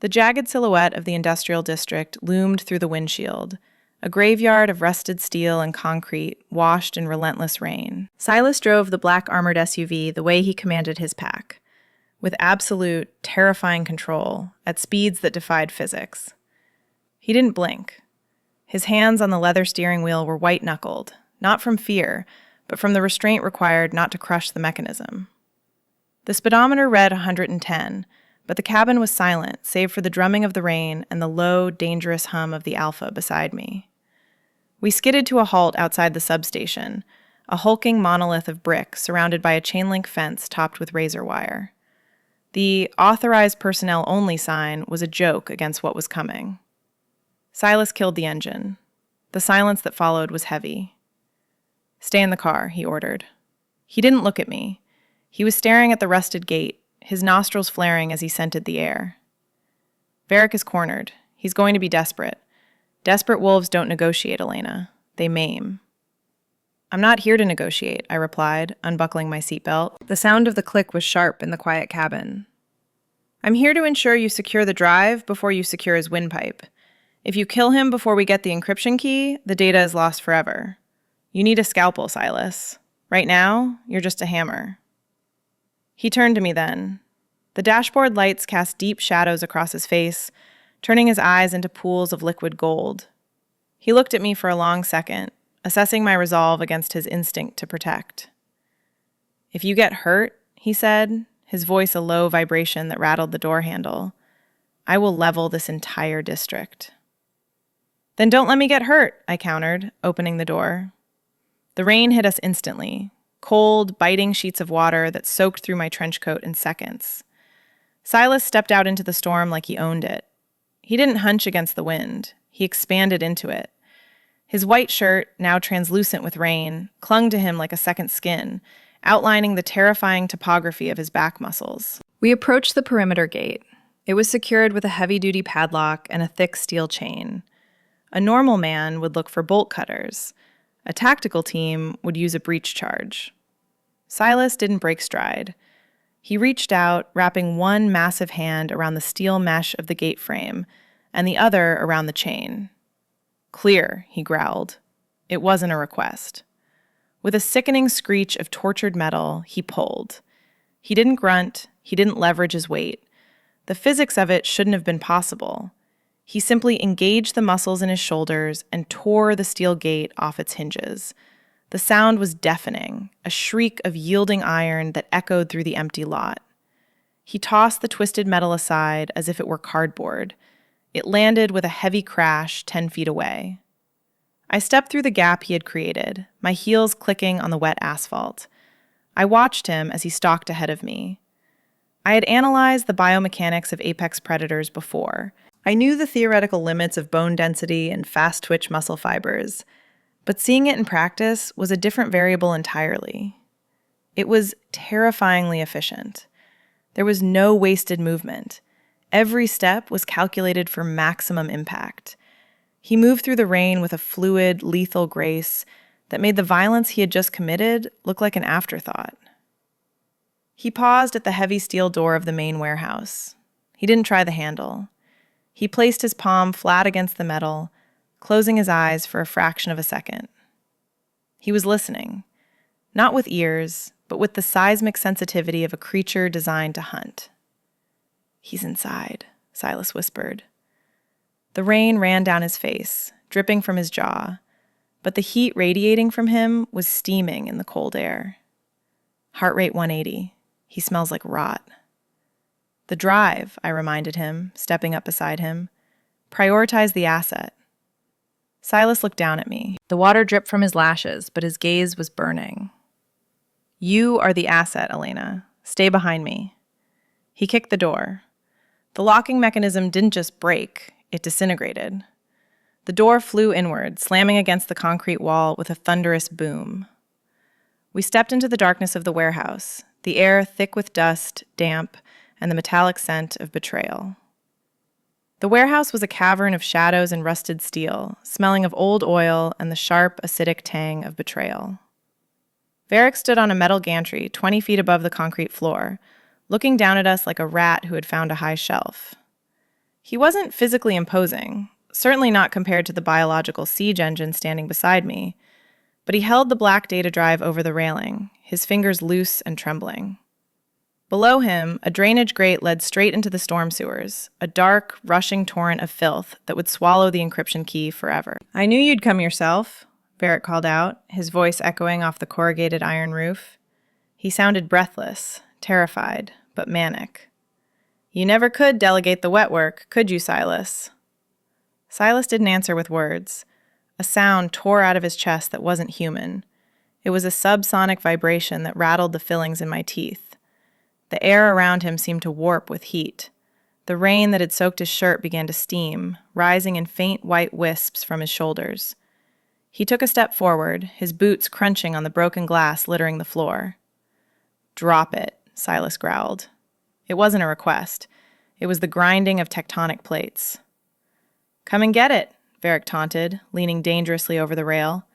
The jagged silhouette of the industrial district loomed through the windshield, a graveyard of rusted steel and concrete washed in relentless rain. Silas drove the black armored SUV the way he commanded his pack, with absolute, terrifying control at speeds that defied physics. He didn't blink. His hands on the leather steering wheel were white-knuckled, not from fear, but from the restraint required not to crush the mechanism. The speedometer read 110, but the cabin was silent, save for the drumming of the rain and the low, dangerous hum of the Alpha beside me. We skidded to a halt outside the substation, a hulking monolith of brick surrounded by a chain-link fence topped with razor wire. The authorized personnel only sign was a joke against what was coming. Silas killed the engine. The silence that followed was heavy. "Stay in the car," he ordered. He didn't look at me. He was staring at the rusted gate, his nostrils flaring as he scented the air. "Varick is cornered. He's going to be desperate. Desperate wolves don't negotiate, Elena. They maim." "I'm not here to negotiate," I replied, unbuckling my seatbelt. The sound of the click was sharp in the quiet cabin. "I'm here to ensure you secure the drive before you secure his windpipe. If you kill him before we get the encryption key, the data is lost forever. You need a scalpel, Silas. Right now, you're just a hammer." He turned to me then. The dashboard lights cast deep shadows across his face, turning his eyes into pools of liquid gold. He looked at me for a long second, assessing my resolve against his instinct to protect. "If you get hurt," he said, his voice a low vibration that rattled the door handle, "I will level this entire district." "Then don't let me get hurt," I countered, opening the door. The rain hit us instantly, cold, biting sheets of water that soaked through my trench coat in seconds. Silas stepped out into the storm like he owned it. He didn't hunch against the wind. He expanded into it. His white shirt, now translucent with rain, clung to him like a second skin, outlining the terrifying topography of his back muscles. We approached the perimeter gate. It was secured with a heavy-duty padlock and a thick steel chain. A normal man would look for bolt cutters. A tactical team would use a breach charge. Silas didn't break stride. He reached out, wrapping one massive hand around the steel mesh of the gate frame and the other around the chain. "Clear," he growled. It wasn't a request. With a sickening screech of tortured metal, he pulled. He didn't grunt. He didn't leverage his weight. The physics of it shouldn't have been possible. He simply engaged the muscles in his shoulders and tore the steel gate off its hinges. The sound was deafening, a shriek of yielding iron that echoed through the empty lot. He tossed the twisted metal aside as if it were cardboard. It landed with a heavy crash 10 feet away. I stepped through the gap he had created, my heels clicking on the wet asphalt. I watched him as he stalked ahead of me. I had analyzed the biomechanics of apex predators before. I knew the theoretical limits of bone density and fast-twitch muscle fibers, but seeing it in practice was a different variable entirely. It was terrifyingly efficient. There was no wasted movement. Every step was calculated for maximum impact. He moved through the rain with a fluid, lethal grace that made the violence he had just committed look like an afterthought. He paused at the heavy steel door of the main warehouse. He didn't try the handle. He placed his palm flat against the metal, closing his eyes for a fraction of a second. He was listening, not with ears, but with the seismic sensitivity of a creature designed to hunt. "He's inside," Silas whispered. The rain ran down his face, dripping from his jaw, but the heat radiating from him was steaming in the cold air. Heart rate 180. He smells like rot. "The drive," I reminded him, stepping up beside him. "Prioritize the asset." Silas looked down at me. The water dripped from his lashes, but his gaze was burning. "You are the asset, Elena. Stay behind me." He kicked the door. The locking mechanism didn't just break, it disintegrated. The door flew inward, slamming against the concrete wall with a thunderous boom. We stepped into the darkness of the warehouse, the air thick with dust, damp, and the metallic scent of betrayal. The warehouse was a cavern of shadows and rusted steel, smelling of old oil and the sharp, acidic tang of betrayal. Varric stood on a metal gantry 20 feet above the concrete floor, looking down at us like a rat who had found a high shelf. He wasn't physically imposing, certainly not compared to the biological siege engine standing beside me, but he held the black data drive over the railing, his fingers loose and trembling. Below him, a drainage grate led straight into the storm sewers, a dark, rushing torrent of filth that would swallow the encryption key forever. "I knew you'd come yourself," Varric called out, his voice echoing off the corrugated iron roof. He sounded breathless, terrified, but manic. "You never could delegate the wet work, could you, Silas?" Silas didn't answer with words. A sound tore out of his chest that wasn't human. It was a subsonic vibration that rattled the fillings in my teeth. The air around him seemed to warp with heat. The rain that had soaked his shirt began to steam, rising in faint white wisps from his shoulders. He took a step forward, his boots crunching on the broken glass littering the floor. "Drop it," Silas growled. It wasn't a request. It was the grinding of tectonic plates. "Come and get it," Varric taunted, leaning dangerously over the rail.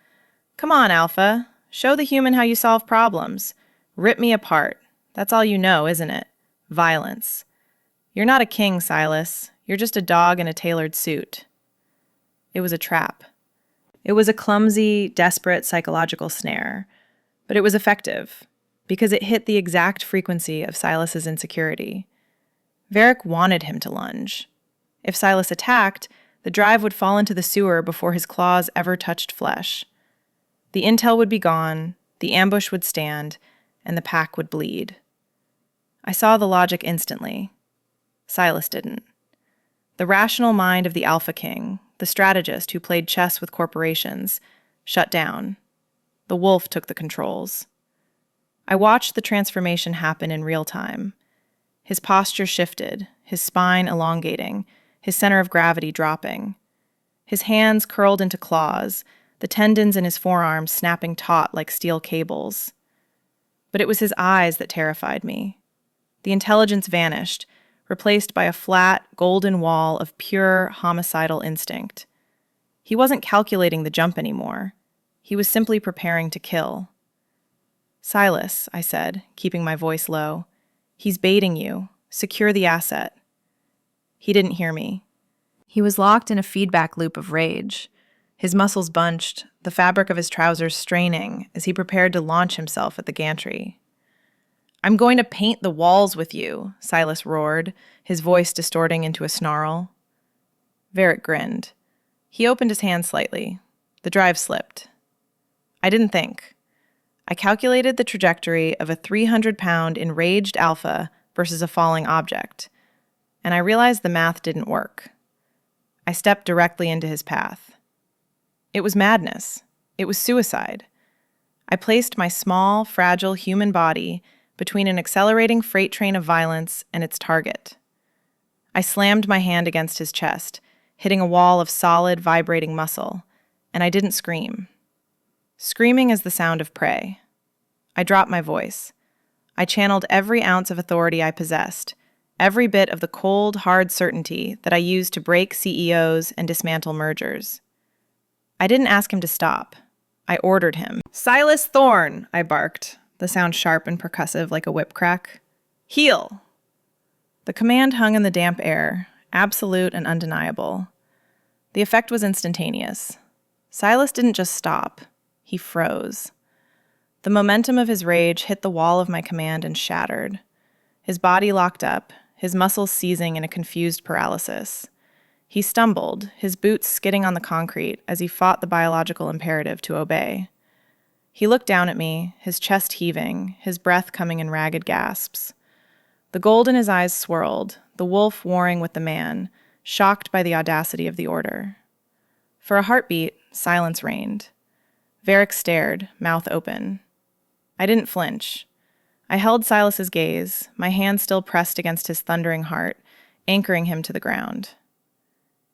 "Come on, Alpha. Show the human how you solve problems. Rip me apart. That's all you know, isn't it? Violence. You're not a king, Silas. You're just a dog in a tailored suit." It was a trap. It was a clumsy, desperate psychological snare, but it was effective because it hit the exact frequency of Silas's insecurity. Varric wanted him to lunge. If Silas attacked, the drive would fall into the sewer before his claws ever touched flesh. The intel would be gone, the ambush would stand, and the pack would bleed. I saw the logic instantly. Silas didn't. The rational mind of the Alpha King, the strategist who played chess with corporations, shut down. The wolf took the controls. I watched the transformation happen in real time. His posture shifted, his spine elongating, his center of gravity dropping. His hands curled into claws, the tendons in his forearms snapping taut like steel cables. But it was his eyes that terrified me. The intelligence vanished, replaced by a flat, golden wall of pure, homicidal instinct. He wasn't calculating the jump anymore. He was simply preparing to kill. "Silas," I said, keeping my voice low. "He's baiting you. Secure the asset." He didn't hear me. He was locked in a feedback loop of rage. His muscles bunched, the fabric of his trousers straining as he prepared to launch himself at the gantry. "I'm going to paint the walls with you," Silas roared, his voice distorting into a snarl. Varric grinned. He opened his hand slightly. The drive slipped. I didn't think. I calculated the trajectory of a 300-pound enraged alpha versus a falling object, and I realized the math didn't work. I stepped directly into his path. It was madness. It was suicide. I placed my small, fragile human body between an accelerating freight train of violence and its target. I slammed my hand against his chest, hitting a wall of solid, vibrating muscle, and I didn't scream. Screaming is the sound of prey. I dropped my voice. I channeled every ounce of authority I possessed, every bit of the cold, hard certainty that I used to break CEOs and dismantle mergers. I didn't ask him to stop. I ordered him. "Silas Thorne," I barked, the sound sharp and percussive like a whip crack. "Heel!" The command hung in the damp air, absolute and undeniable. The effect was instantaneous. Silas didn't just stop. He froze. The momentum of his rage hit the wall of my command and shattered. His body locked up, his muscles seizing in a confused paralysis. He stumbled, his boots skidding on the concrete as he fought the biological imperative to obey. He looked down at me, his chest heaving, his breath coming in ragged gasps. The gold in his eyes swirled, the wolf warring with the man, shocked by the audacity of the order. For a heartbeat, silence reigned. Varric stared, mouth open. I didn't flinch. I held Silas's gaze, my hand still pressed against his thundering heart, anchoring him to the ground.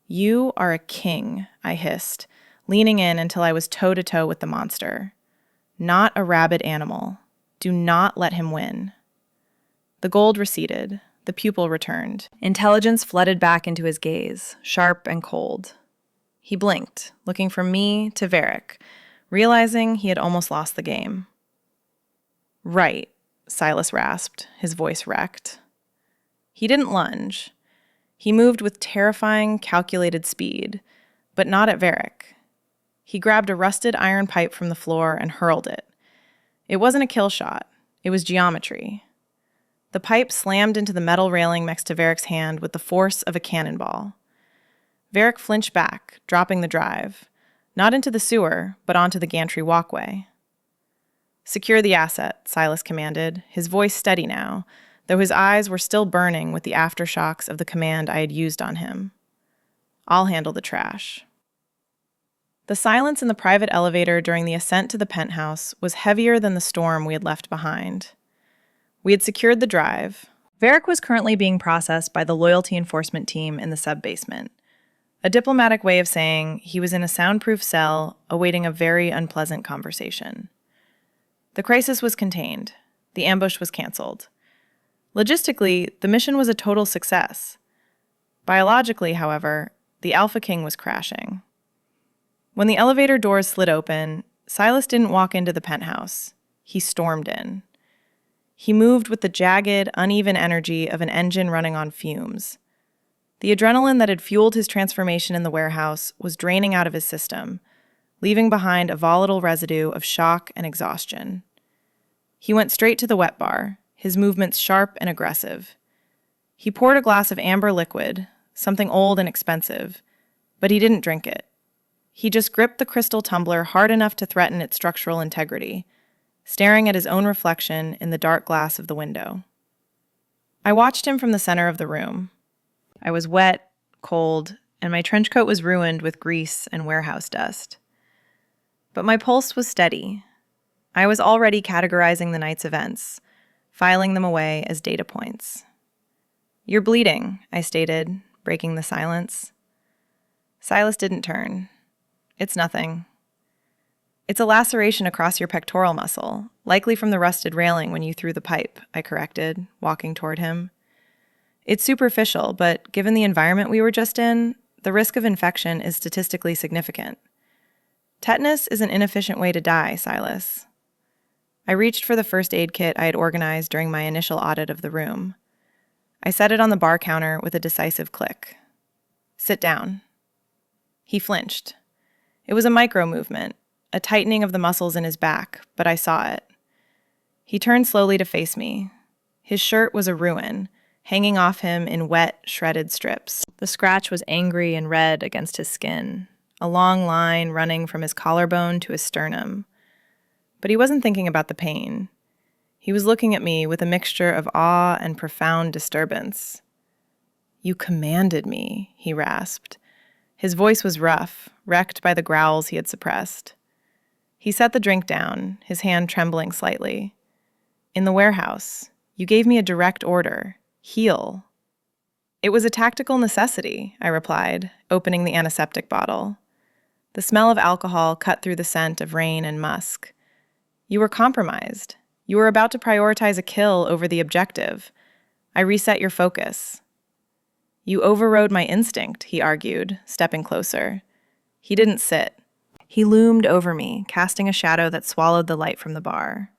"You are a king," I hissed, leaning in until I was toe-to-toe with the monster. "Not a rabid animal. Do not let him win." The gold receded. The pupil returned. Intelligence flooded back into his gaze, sharp and cold. He blinked, looking from me to Varric, realizing he had almost lost the game. "Right," Silas rasped, his voice wrecked. He didn't lunge. He moved with terrifying, calculated speed, but not at Varric. He grabbed a rusted iron pipe from the floor and hurled it. It wasn't a kill shot. It was geometry. The pipe slammed into the metal railing next to Varric's hand with the force of a cannonball. Varric flinched back, dropping the drive, not into the sewer, but onto the gantry walkway. "Secure the asset," Silas commanded, his voice steady now, though his eyes were still burning with the aftershocks of the command I had used on him. "I'll handle the trash." The silence in the private elevator during the ascent to the penthouse was heavier than the storm we had left behind. We had secured the drive. Varric was currently being processed by the loyalty enforcement team in the sub-basement. A diplomatic way of saying he was in a soundproof cell awaiting a very unpleasant conversation. The crisis was contained. The ambush was canceled. Logistically, the mission was a total success. Biologically, however, the Alpha King was crashing. When the elevator doors slid open, Silas didn't walk into the penthouse. He stormed in. He moved with the jagged, uneven energy of an engine running on fumes. The adrenaline that had fueled his transformation in the warehouse was draining out of his system, leaving behind a volatile residue of shock and exhaustion. He went straight to the wet bar, his movements sharp and aggressive. He poured a glass of amber liquid, something old and expensive, but he didn't drink it. He just gripped the crystal tumbler hard enough to threaten its structural integrity, staring at his own reflection in the dark glass of the window. I watched him from the center of the room. I was wet, cold, and my trench coat was ruined with grease and warehouse dust. But my pulse was steady. I was already categorizing the night's events, filing them away as data points. "You're bleeding," I stated, breaking the silence. Silas didn't turn. It's nothing. It's a laceration across your pectoral muscle, likely from the rusted railing when you threw the pipe, I corrected, walking toward him. It's superficial, but given the environment we were just in, the risk of infection is statistically significant. Tetanus is an inefficient way to die, Silas. I reached for the first aid kit I had organized during my initial audit of the room. I set it on the bar counter with a decisive click. Sit down. He flinched. It was a micro movement, a tightening of the muscles in his back, but I saw it. He turned slowly to face me. His shirt was a ruin, hanging off him in wet, shredded strips. The scratch was angry and red against his skin, a long line running from his collarbone to his sternum. But he wasn't thinking about the pain. He was looking at me with a mixture of awe and profound disturbance. "You commanded me," he rasped. His voice was rough, wrecked by the growls he had suppressed. He set the drink down, his hand trembling slightly. "In the warehouse, you gave me a direct order. Heal." "It was a tactical necessity," I replied, opening the antiseptic bottle. The smell of alcohol cut through the scent of rain and musk. "You were compromised. You were about to prioritize a kill over the objective. I reset your focus." "You overrode my instinct," he argued, stepping closer. He didn't sit. He loomed over me, casting a shadow that swallowed the light from the bar.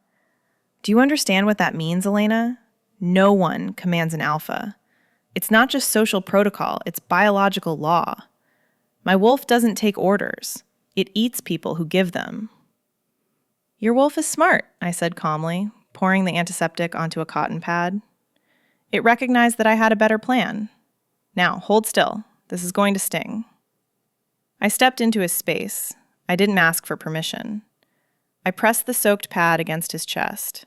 "Do you understand what that means, Elena? No one commands an alpha. It's not just social protocol, it's biological law. My wolf doesn't take orders. It eats people who give them." "Your wolf is smart," I said calmly, pouring the antiseptic onto a cotton pad. It recognized that I had a better plan. "Now, hold still. This is going to sting." I stepped into his space. I didn't ask for permission. I pressed the soaked pad against his chest.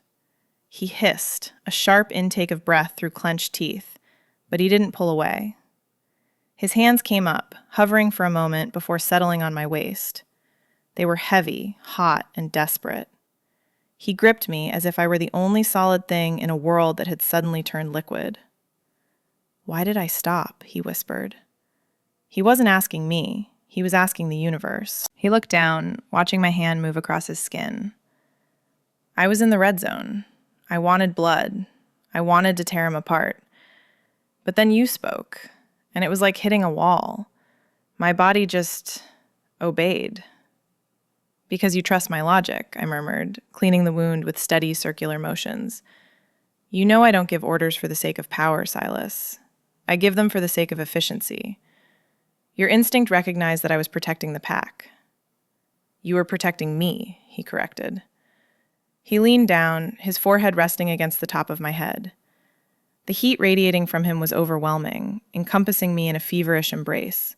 He hissed, a sharp intake of breath through clenched teeth, but he didn't pull away. His hands came up, hovering for a moment before settling on my waist. They were heavy, hot, and desperate. He gripped me as if I were the only solid thing in a world that had suddenly turned liquid. "Why did I stop?" he whispered. He wasn't asking me. He was asking the universe. He looked down, watching my hand move across his skin. I was in the red zone. I wanted blood. I wanted to tear him apart. But then you spoke, and it was like hitting a wall. My body just obeyed. "Because you trust my logic," I murmured, cleaning the wound with steady circular motions. "You know I don't give orders for the sake of power, Silas. I give them for the sake of efficiency. Your instinct recognized that I was protecting the pack." "You were protecting me," he corrected. He leaned down, his forehead resting against the top of my head. The heat radiating from him was overwhelming, encompassing me in a feverish embrace.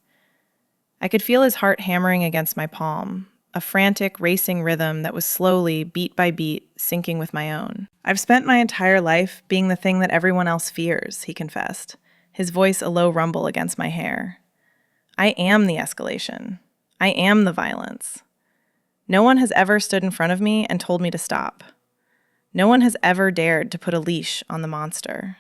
I could feel his heart hammering against my palm, a frantic, racing rhythm that was slowly, beat by beat, syncing with my own. "I've spent my entire life being the thing that everyone else fears," he confessed, his voice a low rumble against my hair. "I am the escalation. I am the violence. No one has ever stood in front of me and told me to stop. No one has ever dared to put a leash on the monster."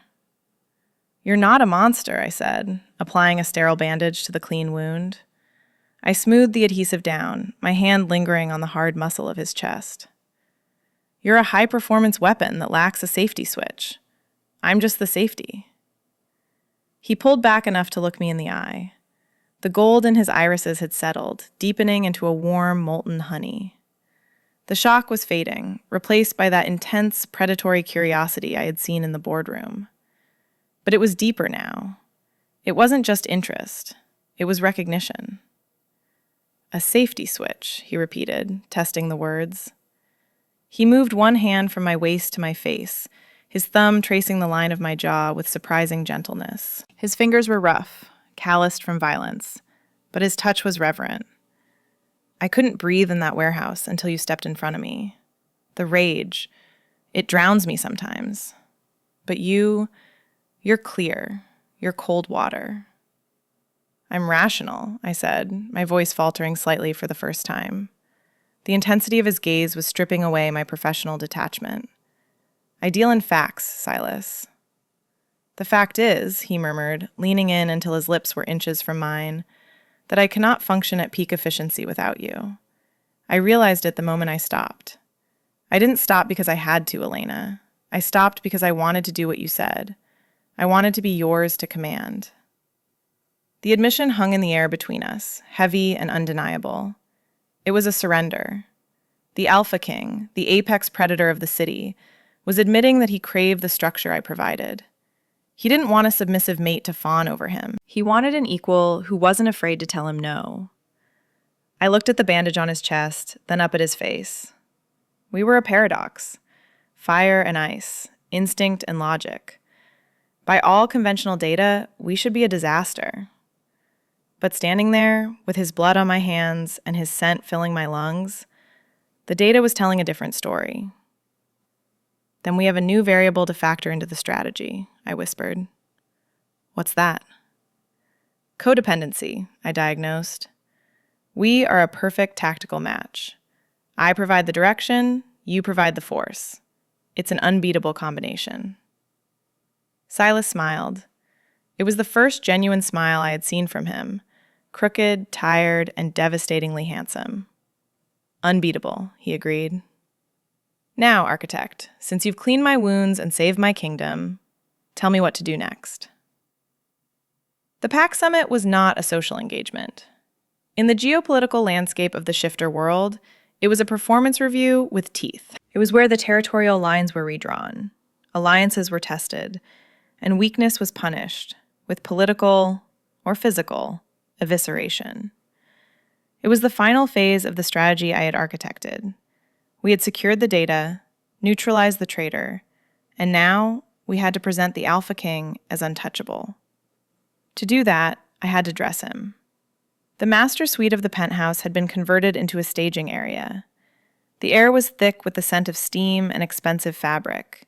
"You're not a monster," I said, applying a sterile bandage to the clean wound. I smoothed the adhesive down, my hand lingering on the hard muscle of his chest. "You're a high-performance weapon that lacks a safety switch. I'm just the safety." He pulled back enough to look me in the eye. The gold in his irises had settled, deepening into a warm, molten honey. The shock was fading, replaced by that intense, predatory curiosity I had seen in the boardroom. But it was deeper now. It wasn't just interest. It was recognition. "A safety switch," he repeated, testing the words. He moved one hand from my waist to my face, his thumb tracing the line of my jaw with surprising gentleness. His fingers were rough, calloused from violence, but his touch was reverent. "I couldn't breathe in that warehouse until you stepped in front of me. The rage, it drowns me sometimes. But you're clear. You're cold water." "I'm rational," I said, my voice faltering slightly for the first time. The intensity of his gaze was stripping away my professional detachment. "I deal in facts, Silas." The fact is, he murmured, leaning in until his lips were inches from mine, that I cannot function at peak efficiency without you. I realized it the moment I stopped. I didn't stop because I had to, Elena. I stopped because I wanted to do what you said. I wanted to be yours to command. The admission hung in the air between us, heavy and undeniable. It was a surrender. The Alpha King, the apex predator of the city, was admitting that he craved the structure I provided. He didn't want a submissive mate to fawn over him. He wanted an equal who wasn't afraid to tell him no. I looked at the bandage on his chest, then up at his face. We were a paradox. Fire and ice, instinct and logic. By all conventional data, we should be a disaster. But standing there, with his blood on my hands and his scent filling my lungs, the data was telling a different story. Then we have a new variable to factor into the strategy, I whispered. What's that? Codependency, I diagnosed. We are a perfect tactical match. I provide the direction, you provide the force. It's an unbeatable combination. Silas smiled. It was the first genuine smile I had seen from him, crooked, tired, and devastatingly handsome. Unbeatable, he agreed. Now, Architect, since you've cleaned my wounds and saved my kingdom, tell me what to do next. The Pack Summit was not a social engagement. In the geopolitical landscape of the shifter world, it was a performance review with teeth. It was where the territorial lines were redrawn, alliances were tested, and weakness was punished with political, or physical, evisceration. It was the final phase of the strategy I had architected. We had secured the data, neutralized the traitor, and now we had to present the Alpha King as untouchable. To do that, I had to dress him. The master suite of the penthouse had been converted into a staging area. The air was thick with the scent of steam and expensive fabric.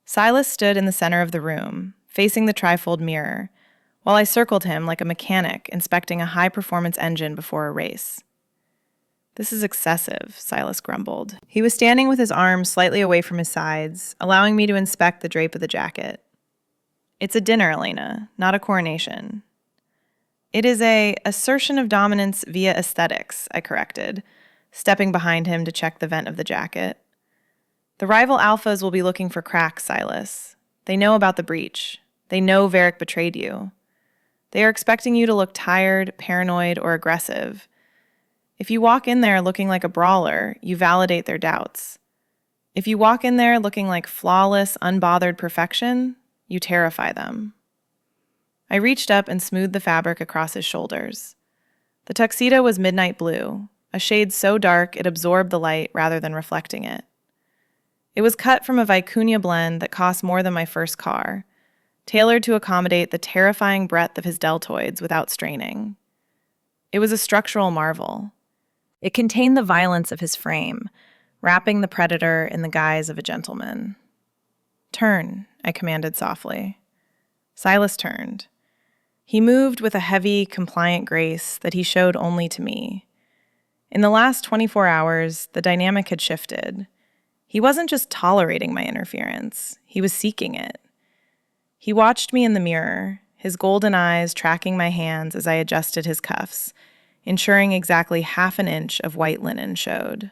Silas stood in the center of the room, facing the trifold mirror, while I circled him like a mechanic inspecting a high-performance engine before a race. This is excessive, Silas grumbled. He was standing with his arms slightly away from his sides, allowing me to inspect the drape of the jacket. It's a dinner, Elena, not a coronation. It is an assertion of dominance via aesthetics, I corrected, stepping behind him to check the vent of the jacket. The rival alphas will be looking for cracks, Silas. They know about the breach. They know Varric betrayed you. They are expecting you to look tired, paranoid, or aggressive. If you walk in there looking like a brawler, you validate their doubts. If you walk in there looking like flawless, unbothered perfection, you terrify them. I reached up and smoothed the fabric across his shoulders. The tuxedo was midnight blue, a shade so dark it absorbed the light rather than reflecting it. It was cut from a vicuña blend that cost more than my first car, tailored to accommodate the terrifying breadth of his deltoids without straining. It was a structural marvel. It contained the violence of his frame, wrapping the predator in the guise of a gentleman. Turn, I commanded softly. Silas turned. He moved with a heavy, compliant grace that he showed only to me. In the last 24 hours, the dynamic had shifted. He wasn't just tolerating my interference, he was seeking it. He watched me in the mirror, his golden eyes tracking my hands as I adjusted his cuffs, ensuring exactly half an inch of white linen showed.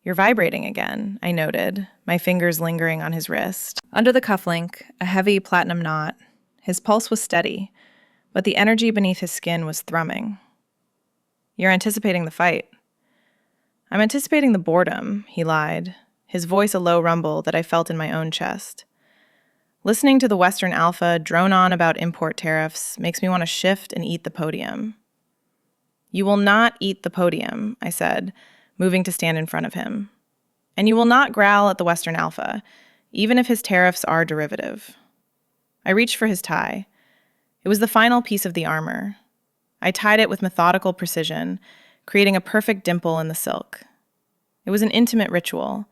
You're vibrating again, I noted, my fingers lingering on his wrist. Under the cufflink, a heavy platinum knot, his pulse was steady, but the energy beneath his skin was thrumming. You're anticipating the fight. I'm anticipating the boredom, he lied, his voice a low rumble that I felt in my own chest. Listening to the Western Alpha drone on about import tariffs makes me want to shift and eat the podium. You will not eat the podium, I said, moving to stand in front of him. And you will not growl at the Western Alpha, even if his tariffs are derivative. I reached for his tie. It was the final piece of the armor. I tied it with methodical precision, creating a perfect dimple in the silk. It was an intimate ritual,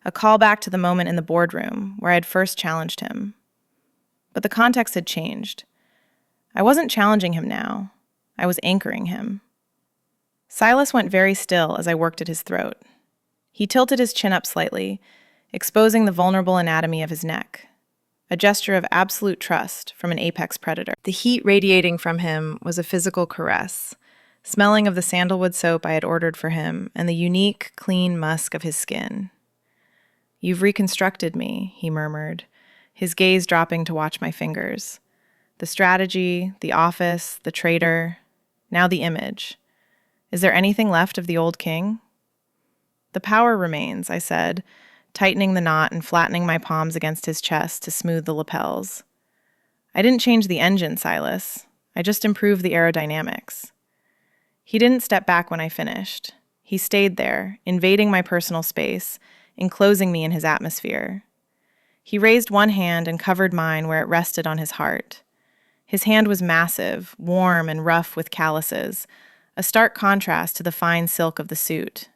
a callback to the moment in the boardroom where I had first challenged him. But the context had changed. I wasn't challenging him now. I was anchoring him. Silas went very still as I worked at his throat. He tilted his chin up slightly, exposing the vulnerable anatomy of his neck. a gesture of absolute trust from an apex predator. The heat radiating from him was a physical caress, smelling of the sandalwood soap I had ordered for him and the unique, clean musk of his skin. "You've reconstructed me," he murmured, his gaze dropping to watch my fingers. The strategy, the office, the traitor, now the image. Is there anything left of the old king? "The power remains," I said, tightening the knot and flattening my palms against his chest to smooth the lapels. "I didn't change the engine, Silas. I just improved the aerodynamics." He didn't step back when I finished. He stayed there, invading my personal space, enclosing me in his atmosphere. He raised one hand and covered mine where it rested on his heart. His hand was massive, warm and rough with calluses, a stark contrast to the fine silk of the suit.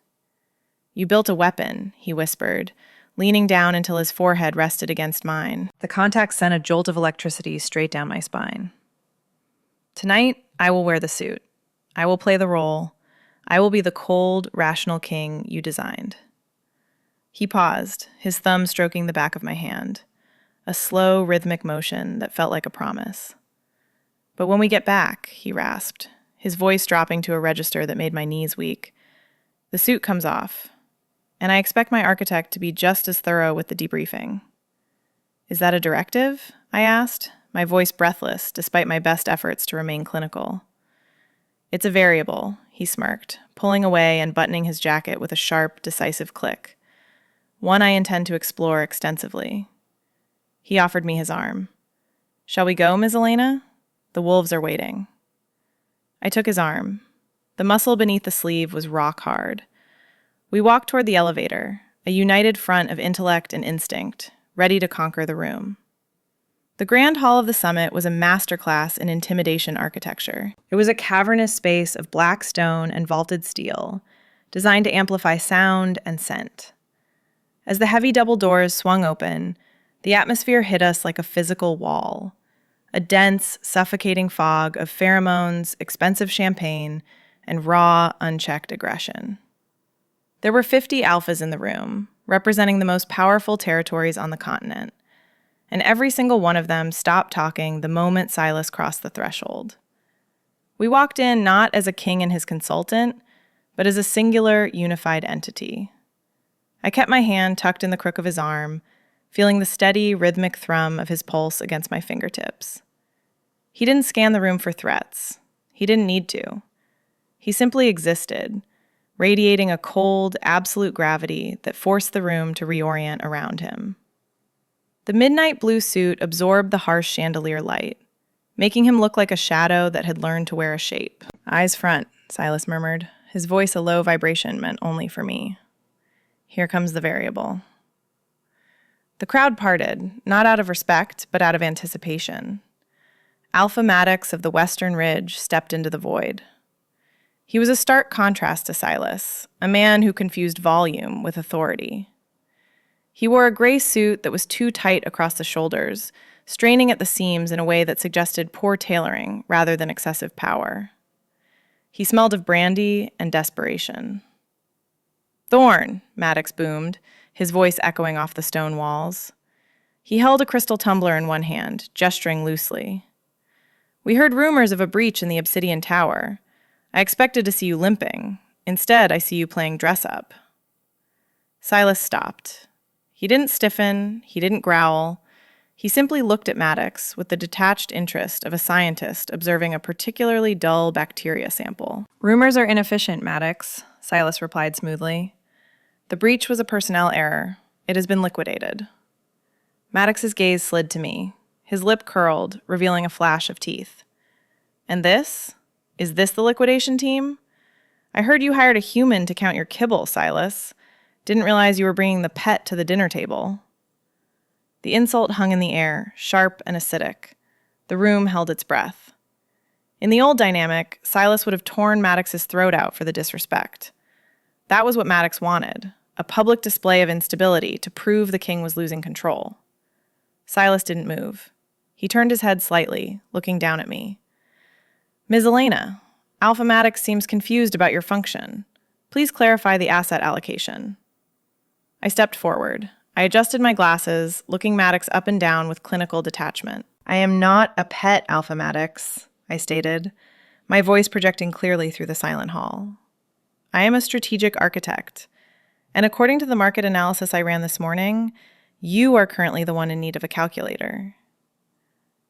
"You built a weapon," he whispered, leaning down until his forehead rested against mine. The contact sent a jolt of electricity straight down my spine. "Tonight, I will wear the suit. I will play the role. I will be the cold, rational king you designed." He paused, his thumb stroking the back of my hand, a slow, rhythmic motion that felt like a promise. "But when we get back," he rasped, his voice dropping to a register that made my knees weak, "the suit comes off, and I expect my architect to be just as thorough with the debriefing." "Is that a directive?" I asked, my voice breathless despite my best efforts to remain clinical. "It's a variable," he smirked, pulling away and buttoning his jacket with a sharp, decisive click. "One I intend to explore extensively." He offered me his arm. "Shall we go, Ms. Elena? The wolves are waiting." I took his arm. The muscle beneath the sleeve was rock hard. We walked toward the elevator, a united front of intellect and instinct, ready to conquer the room. The grand hall of the summit was a masterclass in intimidation architecture. It was a cavernous space of black stone and vaulted steel, designed to amplify sound and scent. As the heavy double doors swung open, the atmosphere hit us like a physical wall, a dense, suffocating fog of pheromones, expensive champagne, and raw, unchecked aggression. There were 50 alphas in the room, representing the most powerful territories on the continent, and every single one of them stopped talking the moment Silas crossed the threshold. We walked in not as a king and his consultant, but as a singular, unified entity. I kept my hand tucked in the crook of his arm, feeling the steady, rhythmic thrum of his pulse against my fingertips. He didn't scan the room for threats. He didn't need to. He simply existed, radiating a cold, absolute gravity that forced the room to reorient around him. The midnight blue suit absorbed the harsh chandelier light, making him look like a shadow that had learned to wear a shape. "Eyes front," Silas murmured, his voice a low vibration meant only for me. "Here comes the variable." The crowd parted, not out of respect, but out of anticipation. Alpha Maddox of the Western Ridge stepped into the void. He was a stark contrast to Silas, a man who confused volume with authority. He wore a gray suit that was too tight across the shoulders, straining at the seams in a way that suggested poor tailoring rather than excessive power. He smelled of brandy and desperation. "Thorne," Maddox boomed, his voice echoing off the stone walls. He held a crystal tumbler in one hand, gesturing loosely. "We heard rumors of a breach in the Obsidian Tower. I expected to see you limping. Instead, I see you playing dress-up." Silas stopped. He didn't stiffen, he didn't growl. He simply looked at Maddox with the detached interest of a scientist observing a particularly dull bacteria sample. "Rumors are inefficient, Maddox," Silas replied smoothly. "The breach was a personnel error. It has been liquidated." Maddox's gaze slid to me. His lip curled, revealing a flash of teeth. "And this? Is this the liquidation team? I heard you hired a human to count your kibble, Silas. Didn't realize you were bringing the pet to the dinner table." The insult hung in the air, sharp and acidic. The room held its breath. In the old dynamic, Silas would have torn Maddox's throat out for the disrespect. That was what Maddox wanted, a public display of instability to prove the king was losing control. Silas didn't move. He turned his head slightly, looking down at me. "Ms. Elena, Alpha Maddox seems confused about your function. Please clarify the asset allocation." I stepped forward, I adjusted my glasses, looking Maddox up and down with clinical detachment. I am not a pet, Alpha Maddox, I stated, my voice projecting clearly through the silent hall. I am a strategic architect, and according to the market analysis I ran this morning, you are currently the one in need of a calculator.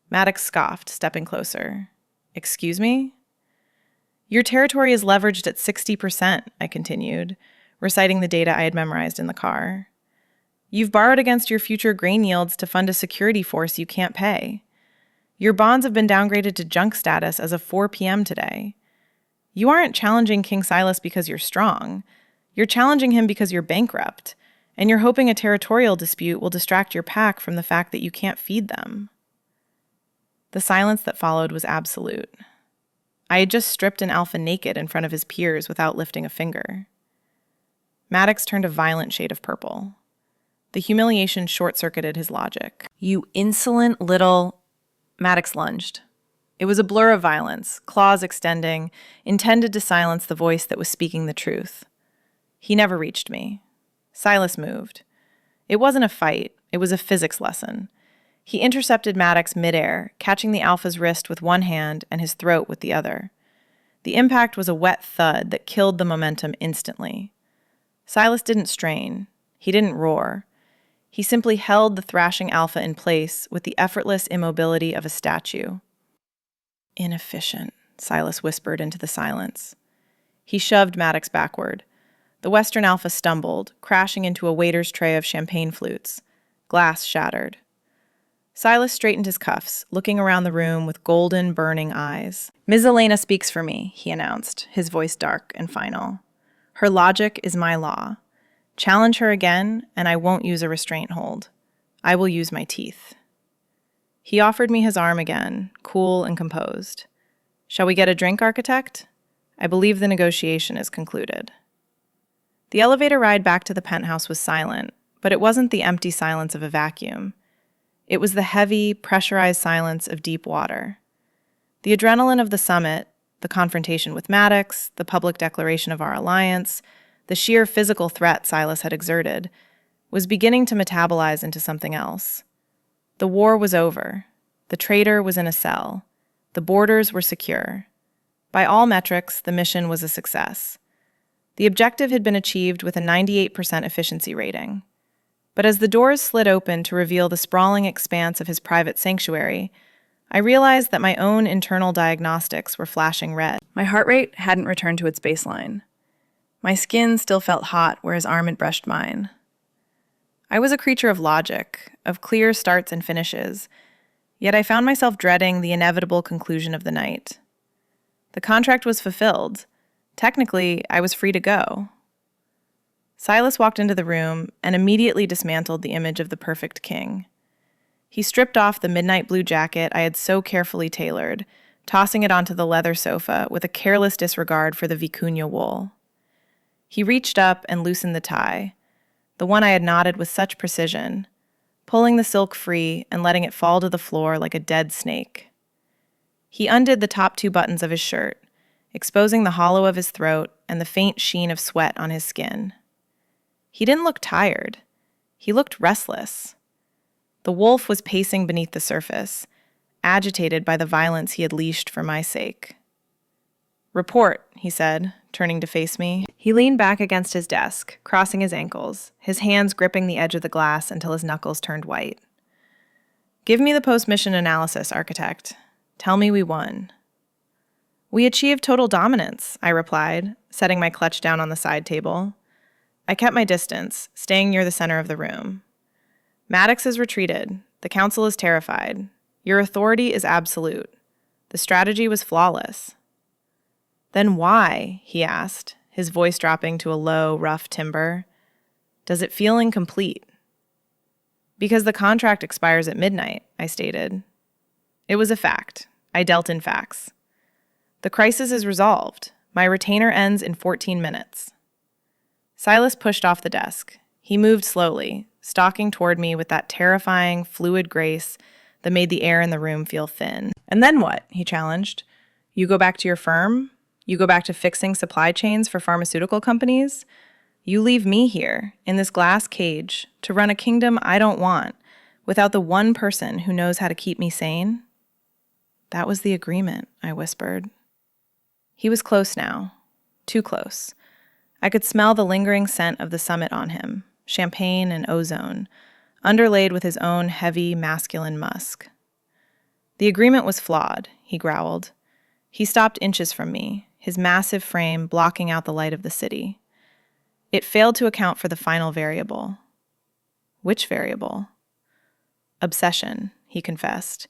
Maddox scoffed, stepping closer. Excuse me? Your territory is leveraged at 60%, I continued, reciting the data I had memorized in the car. You've borrowed against your future grain yields to fund a security force you can't pay. Your bonds have been downgraded to junk status as of 4 p.m. today. You aren't challenging King Silas because you're strong. You're challenging him because you're bankrupt, and you're hoping a territorial dispute will distract your pack from the fact that you can't feed them. The silence that followed was absolute. I had just stripped an alpha naked in front of his peers without lifting a finger. Maddox turned a violent shade of purple. The humiliation short-circuited his logic. You insolent little... Maddox lunged. It was a blur of violence, claws extending, intended to silence the voice that was speaking the truth. He never reached me. Silas moved. It wasn't a fight, it was a physics lesson. He intercepted Maddox midair, catching the alpha's wrist with one hand and his throat with the other. The impact was a wet thud that killed the momentum instantly. Silas didn't strain. He didn't roar. He simply held the thrashing alpha in place with the effortless immobility of a statue. Inefficient, Silas whispered into the silence. He shoved Maddox backward. The Western alpha stumbled, crashing into a waiter's tray of champagne flutes. Glass shattered. Silas straightened his cuffs, looking around the room with golden, burning eyes. Ms. Elena speaks for me, he announced, his voice dark and final. Her logic is my law. Challenge her again, and I won't use a restraint hold. I will use my teeth. He offered me his arm again, cool and composed. Shall we get a drink, architect? I believe the negotiation is concluded. The elevator ride back to the penthouse was silent, but it wasn't the empty silence of a vacuum. It was the heavy, pressurized silence of deep water. The adrenaline of the summit, the confrontation with Maddox, the public declaration of our alliance, the sheer physical threat Silas had exerted, was beginning to metabolize into something else. The war was over. The traitor was in a cell. The borders were secure. By all metrics, the mission was a success. The objective had been achieved with a 98% efficiency rating. But as the doors slid open to reveal the sprawling expanse of his private sanctuary, I realized that my own internal diagnostics were flashing red. My heart rate hadn't returned to its baseline. My skin still felt hot where his arm had brushed mine. I was a creature of logic, of clear starts and finishes, yet I found myself dreading the inevitable conclusion of the night. The contract was fulfilled. Technically, I was free to go. Silas walked into the room and immediately dismantled the image of the perfect king. He stripped off the midnight blue jacket I had so carefully tailored, tossing it onto the leather sofa with a careless disregard for the vicuña wool. He reached up and loosened the tie, the one I had knotted with such precision, pulling the silk free and letting it fall to the floor like a dead snake. He undid the top 2 buttons of his shirt, exposing the hollow of his throat and the faint sheen of sweat on his skin. He didn't look tired. He looked restless. The wolf was pacing beneath the surface, agitated by the violence he had leashed for my sake. Report, he said, turning to face me. He leaned back against his desk, crossing his ankles, his hands gripping the edge of the glass until his knuckles turned white. Give me the post-mission analysis, architect. Tell me we won. We achieved total dominance, I replied, setting my clutch down on the side table. I kept my distance, staying near the center of the room. Maddox has retreated. The council is terrified. Your authority is absolute. The strategy was flawless. Then why, he asked, his voice dropping to a low, rough timbre, does it feel incomplete? Because the contract expires at midnight, I stated. It was a fact. I dealt in facts. The crisis is resolved. My retainer ends in 14 minutes. Silas pushed off the desk. He moved slowly, stalking toward me with that terrifying, fluid grace that made the air in the room feel thin. And then what? He challenged. You go back to your firm? You go back to fixing supply chains for pharmaceutical companies? You leave me here, in this glass cage, to run a kingdom I don't want, without the one person who knows how to keep me sane? That was the agreement, I whispered. He was close now. Too close. I could smell the lingering scent of the summit on him, champagne and ozone, underlaid with his own heavy, masculine musk. The agreement was flawed, he growled. He stopped inches from me, his massive frame blocking out the light of the city. It failed to account for the final variable. Which variable? Obsession, he confessed.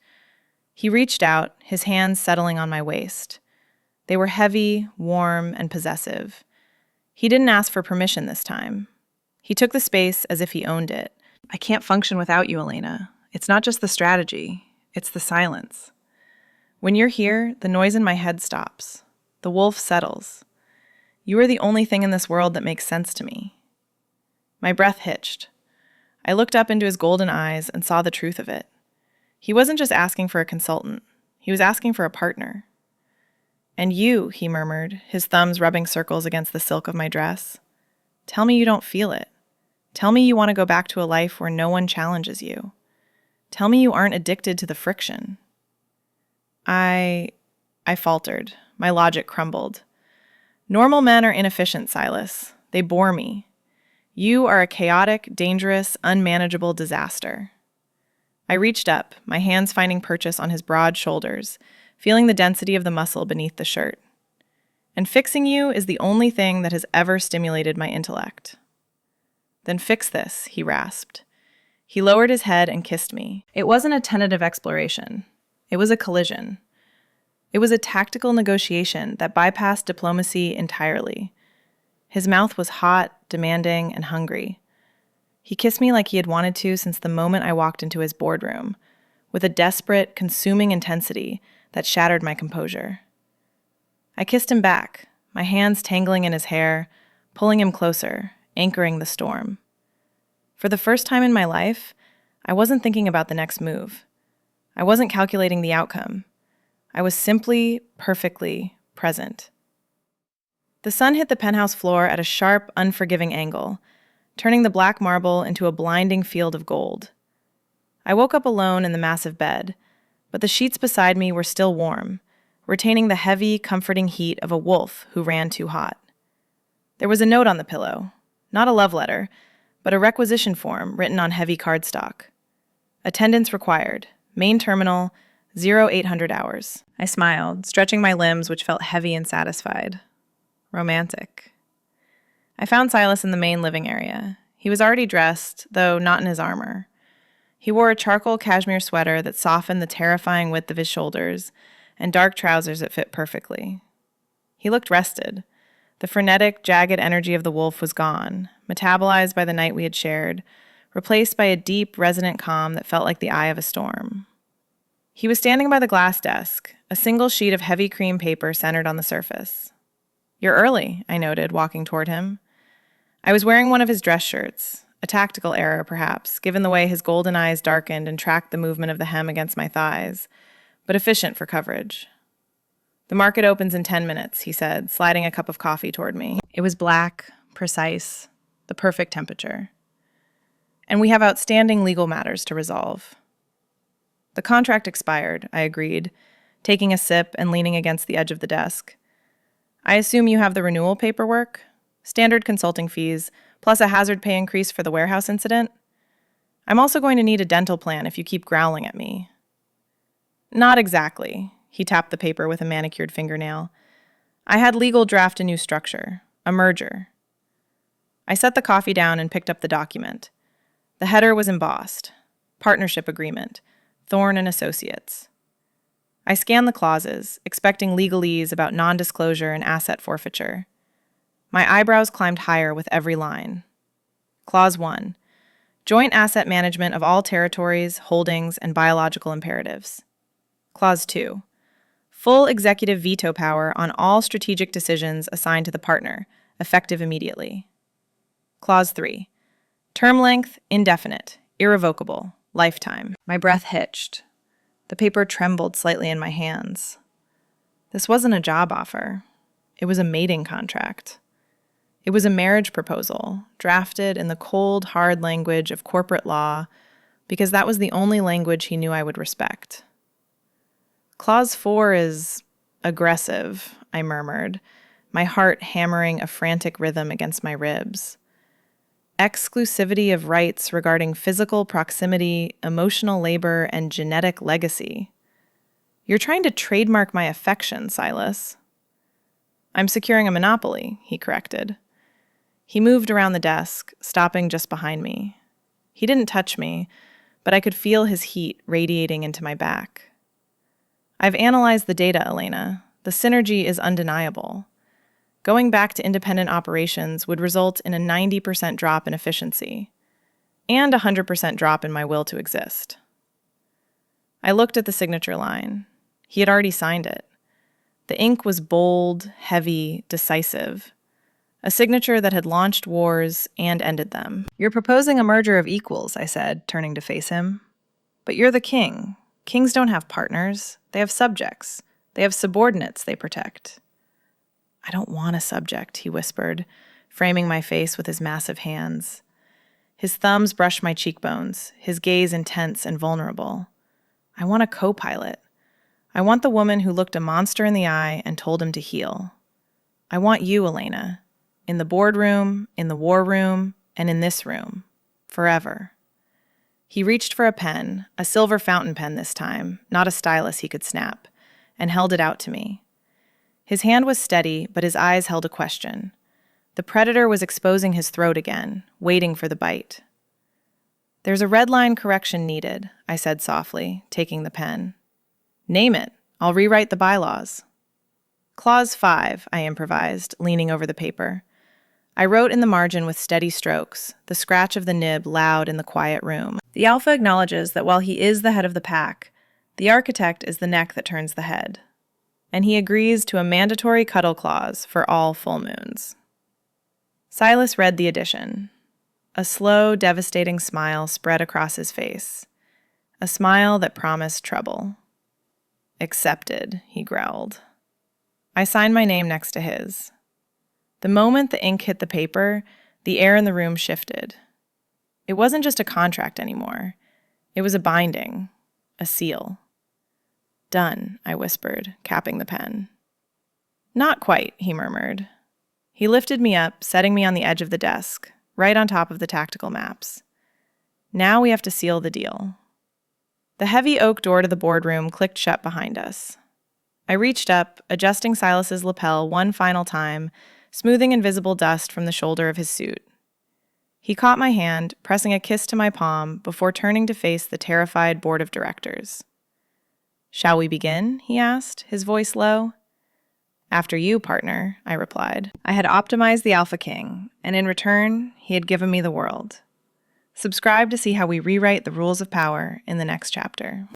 He reached out, his hands settling on my waist. They were heavy, warm, and possessive. He didn't ask for permission this time. He took the space as if he owned it. I can't function without you, Elena. It's not just the strategy, it's the silence. When you're here, the noise in my head stops. The wolf settles. You are the only thing in this world that makes sense to me. My breath hitched. I looked up into his golden eyes and saw the truth of it. He wasn't just asking for a consultant. He was asking for a partner. And you, he murmured, his thumbs rubbing circles against the silk of my dress. Tell me you don't feel it. Tell me you want to go back to a life where no one challenges you. Tell me you aren't addicted to the friction. I faltered. My logic crumbled. Normal men are inefficient, Silas. They bore me. You are a chaotic, dangerous, unmanageable disaster. I reached up, my hands finding purchase on his broad shoulders, feeling the density of the muscle beneath the shirt. And fixing you is the only thing that has ever stimulated my intellect. Then fix this, he rasped. He lowered his head and kissed me. It wasn't a tentative exploration. It was a collision. It was a tactical negotiation that bypassed diplomacy entirely. His mouth was hot, demanding, and hungry. He kissed me like he had wanted to since the moment I walked into his boardroom, with a desperate, consuming intensity that shattered my composure. I kissed him back, my hands tangling in his hair, pulling him closer, anchoring the storm. For the first time in my life, I wasn't thinking about the next move. I wasn't calculating the outcome. I was simply, perfectly present. The sun hit the penthouse floor at a sharp, unforgiving angle, turning the black marble into a blinding field of gold. I woke up alone in the massive bed, but the sheets beside me were still warm, retaining the heavy, comforting heat of a wolf who ran too hot. There was a note on the pillow, not a love letter, but a requisition form written on heavy cardstock. Attendance required, main terminal, 0800 hours. I smiled, stretching my limbs, which felt heavy and satisfied. Romantic. I found Silas in the main living area. He was already dressed, though not in his armor. He wore a charcoal cashmere sweater that softened the terrifying width of his shoulders, and dark trousers that fit perfectly. He looked rested. The frenetic, jagged energy of the wolf was gone, metabolized by the night we had shared, replaced by a deep, resonant calm that felt like the eye of a storm. He was standing by the glass desk, a single sheet of heavy cream paper centered on the surface. "You're early," I noted, walking toward him. I was wearing one of his dress shirts, a tactical error, perhaps, given the way his golden eyes darkened and tracked the movement of the hem against my thighs, but efficient for coverage. "The market opens in 10 minutes, he said, sliding a cup of coffee toward me. It was black, precise, the perfect temperature. "And we have outstanding legal matters to resolve." "The contract expired," I agreed, taking a sip and leaning against the edge of the desk. "I assume you have the renewal paperwork? Standard consulting fees, plus a hazard pay increase for the warehouse incident? I'm also going to need a dental plan if you keep growling at me." "Not exactly." He tapped the paper with a manicured fingernail. "I had legal draft a new structure, a merger." I set the coffee down and picked up the document. The header was embossed. Partnership agreement. Thorne and Associates. I scanned the clauses, expecting legalese about non-disclosure and asset forfeiture. My eyebrows climbed higher with every line. Clause 1. Joint asset management of all territories, holdings, and biological imperatives. Clause 2. Full executive veto power on all strategic decisions assigned to the partner, effective immediately. Clause 3. Term length, indefinite, irrevocable, lifetime. My breath hitched. The paper trembled slightly in my hands. This wasn't a job offer. It was a mating contract. It was a marriage proposal, drafted in the cold, hard language of corporate law, because that was the only language he knew I would respect. Clause 4 is aggressive, I murmured, my heart hammering a frantic rhythm against my ribs. Exclusivity of rights regarding physical proximity, emotional labor, and genetic legacy. You're trying to trademark my affection, Silas. I'm securing a monopoly, he corrected. He moved around the desk, stopping just behind me. He didn't touch me, but I could feel his heat radiating into my back. I've analyzed the data, Elena. The synergy is undeniable. Going back to independent operations would result in a 90% drop in efficiency and a 100% drop in my will to exist. I looked at the signature line. He had already signed it. The ink was bold, heavy, decisive. A signature that had launched wars and ended them. You're proposing a merger of equals, I said, turning to face him. But you're the king. Kings don't have partners. They have subjects. They have subordinates they protect. I don't want a subject, he whispered, framing my face with his massive hands. His thumbs brushed my cheekbones, his gaze intense and vulnerable. I want a co-pilot. I want the woman who looked a monster in the eye and told him to heal. I want you, Elena, in the boardroom, in the war room, and in this room, forever. He reached for a pen, a silver fountain pen this time, not a stylus he could snap, and held it out to me. His hand was steady, but his eyes held a question. The predator was exposing his throat again, waiting for the bite. There's a red line correction needed, I said softly, taking the pen. Name it. I'll rewrite the bylaws. Clause 5, I improvised, leaning over the paper. I wrote in the margin with steady strokes, the scratch of the nib loud in the quiet room. The alpha acknowledges that while he is the head of the pack, the architect is the neck that turns the head. And he agrees to a mandatory cuddle clause for all full moons. Silas read the addition. A slow, devastating smile spread across his face. A smile that promised trouble. Accepted, he growled. I signed my name next to his. The moment the ink hit the paper, the air in the room shifted. It wasn't just a contract anymore. It was a binding, a seal. Done, I whispered, capping the pen. Not quite, he murmured. He lifted me up, setting me on the edge of the desk, right on top of the tactical maps. Now we have to seal the deal. The heavy oak door to the boardroom clicked shut behind us. I reached up, adjusting Silas's lapel one final time, smoothing invisible dust from the shoulder of his suit. He caught my hand, pressing a kiss to my palm before turning to face the terrified board of directors. Shall we begin? He asked, his voice low. After you, partner, I replied. I had optimized the Alpha King, and in return, he had given me the world. Subscribe to see how we rewrite the rules of power in the next chapter.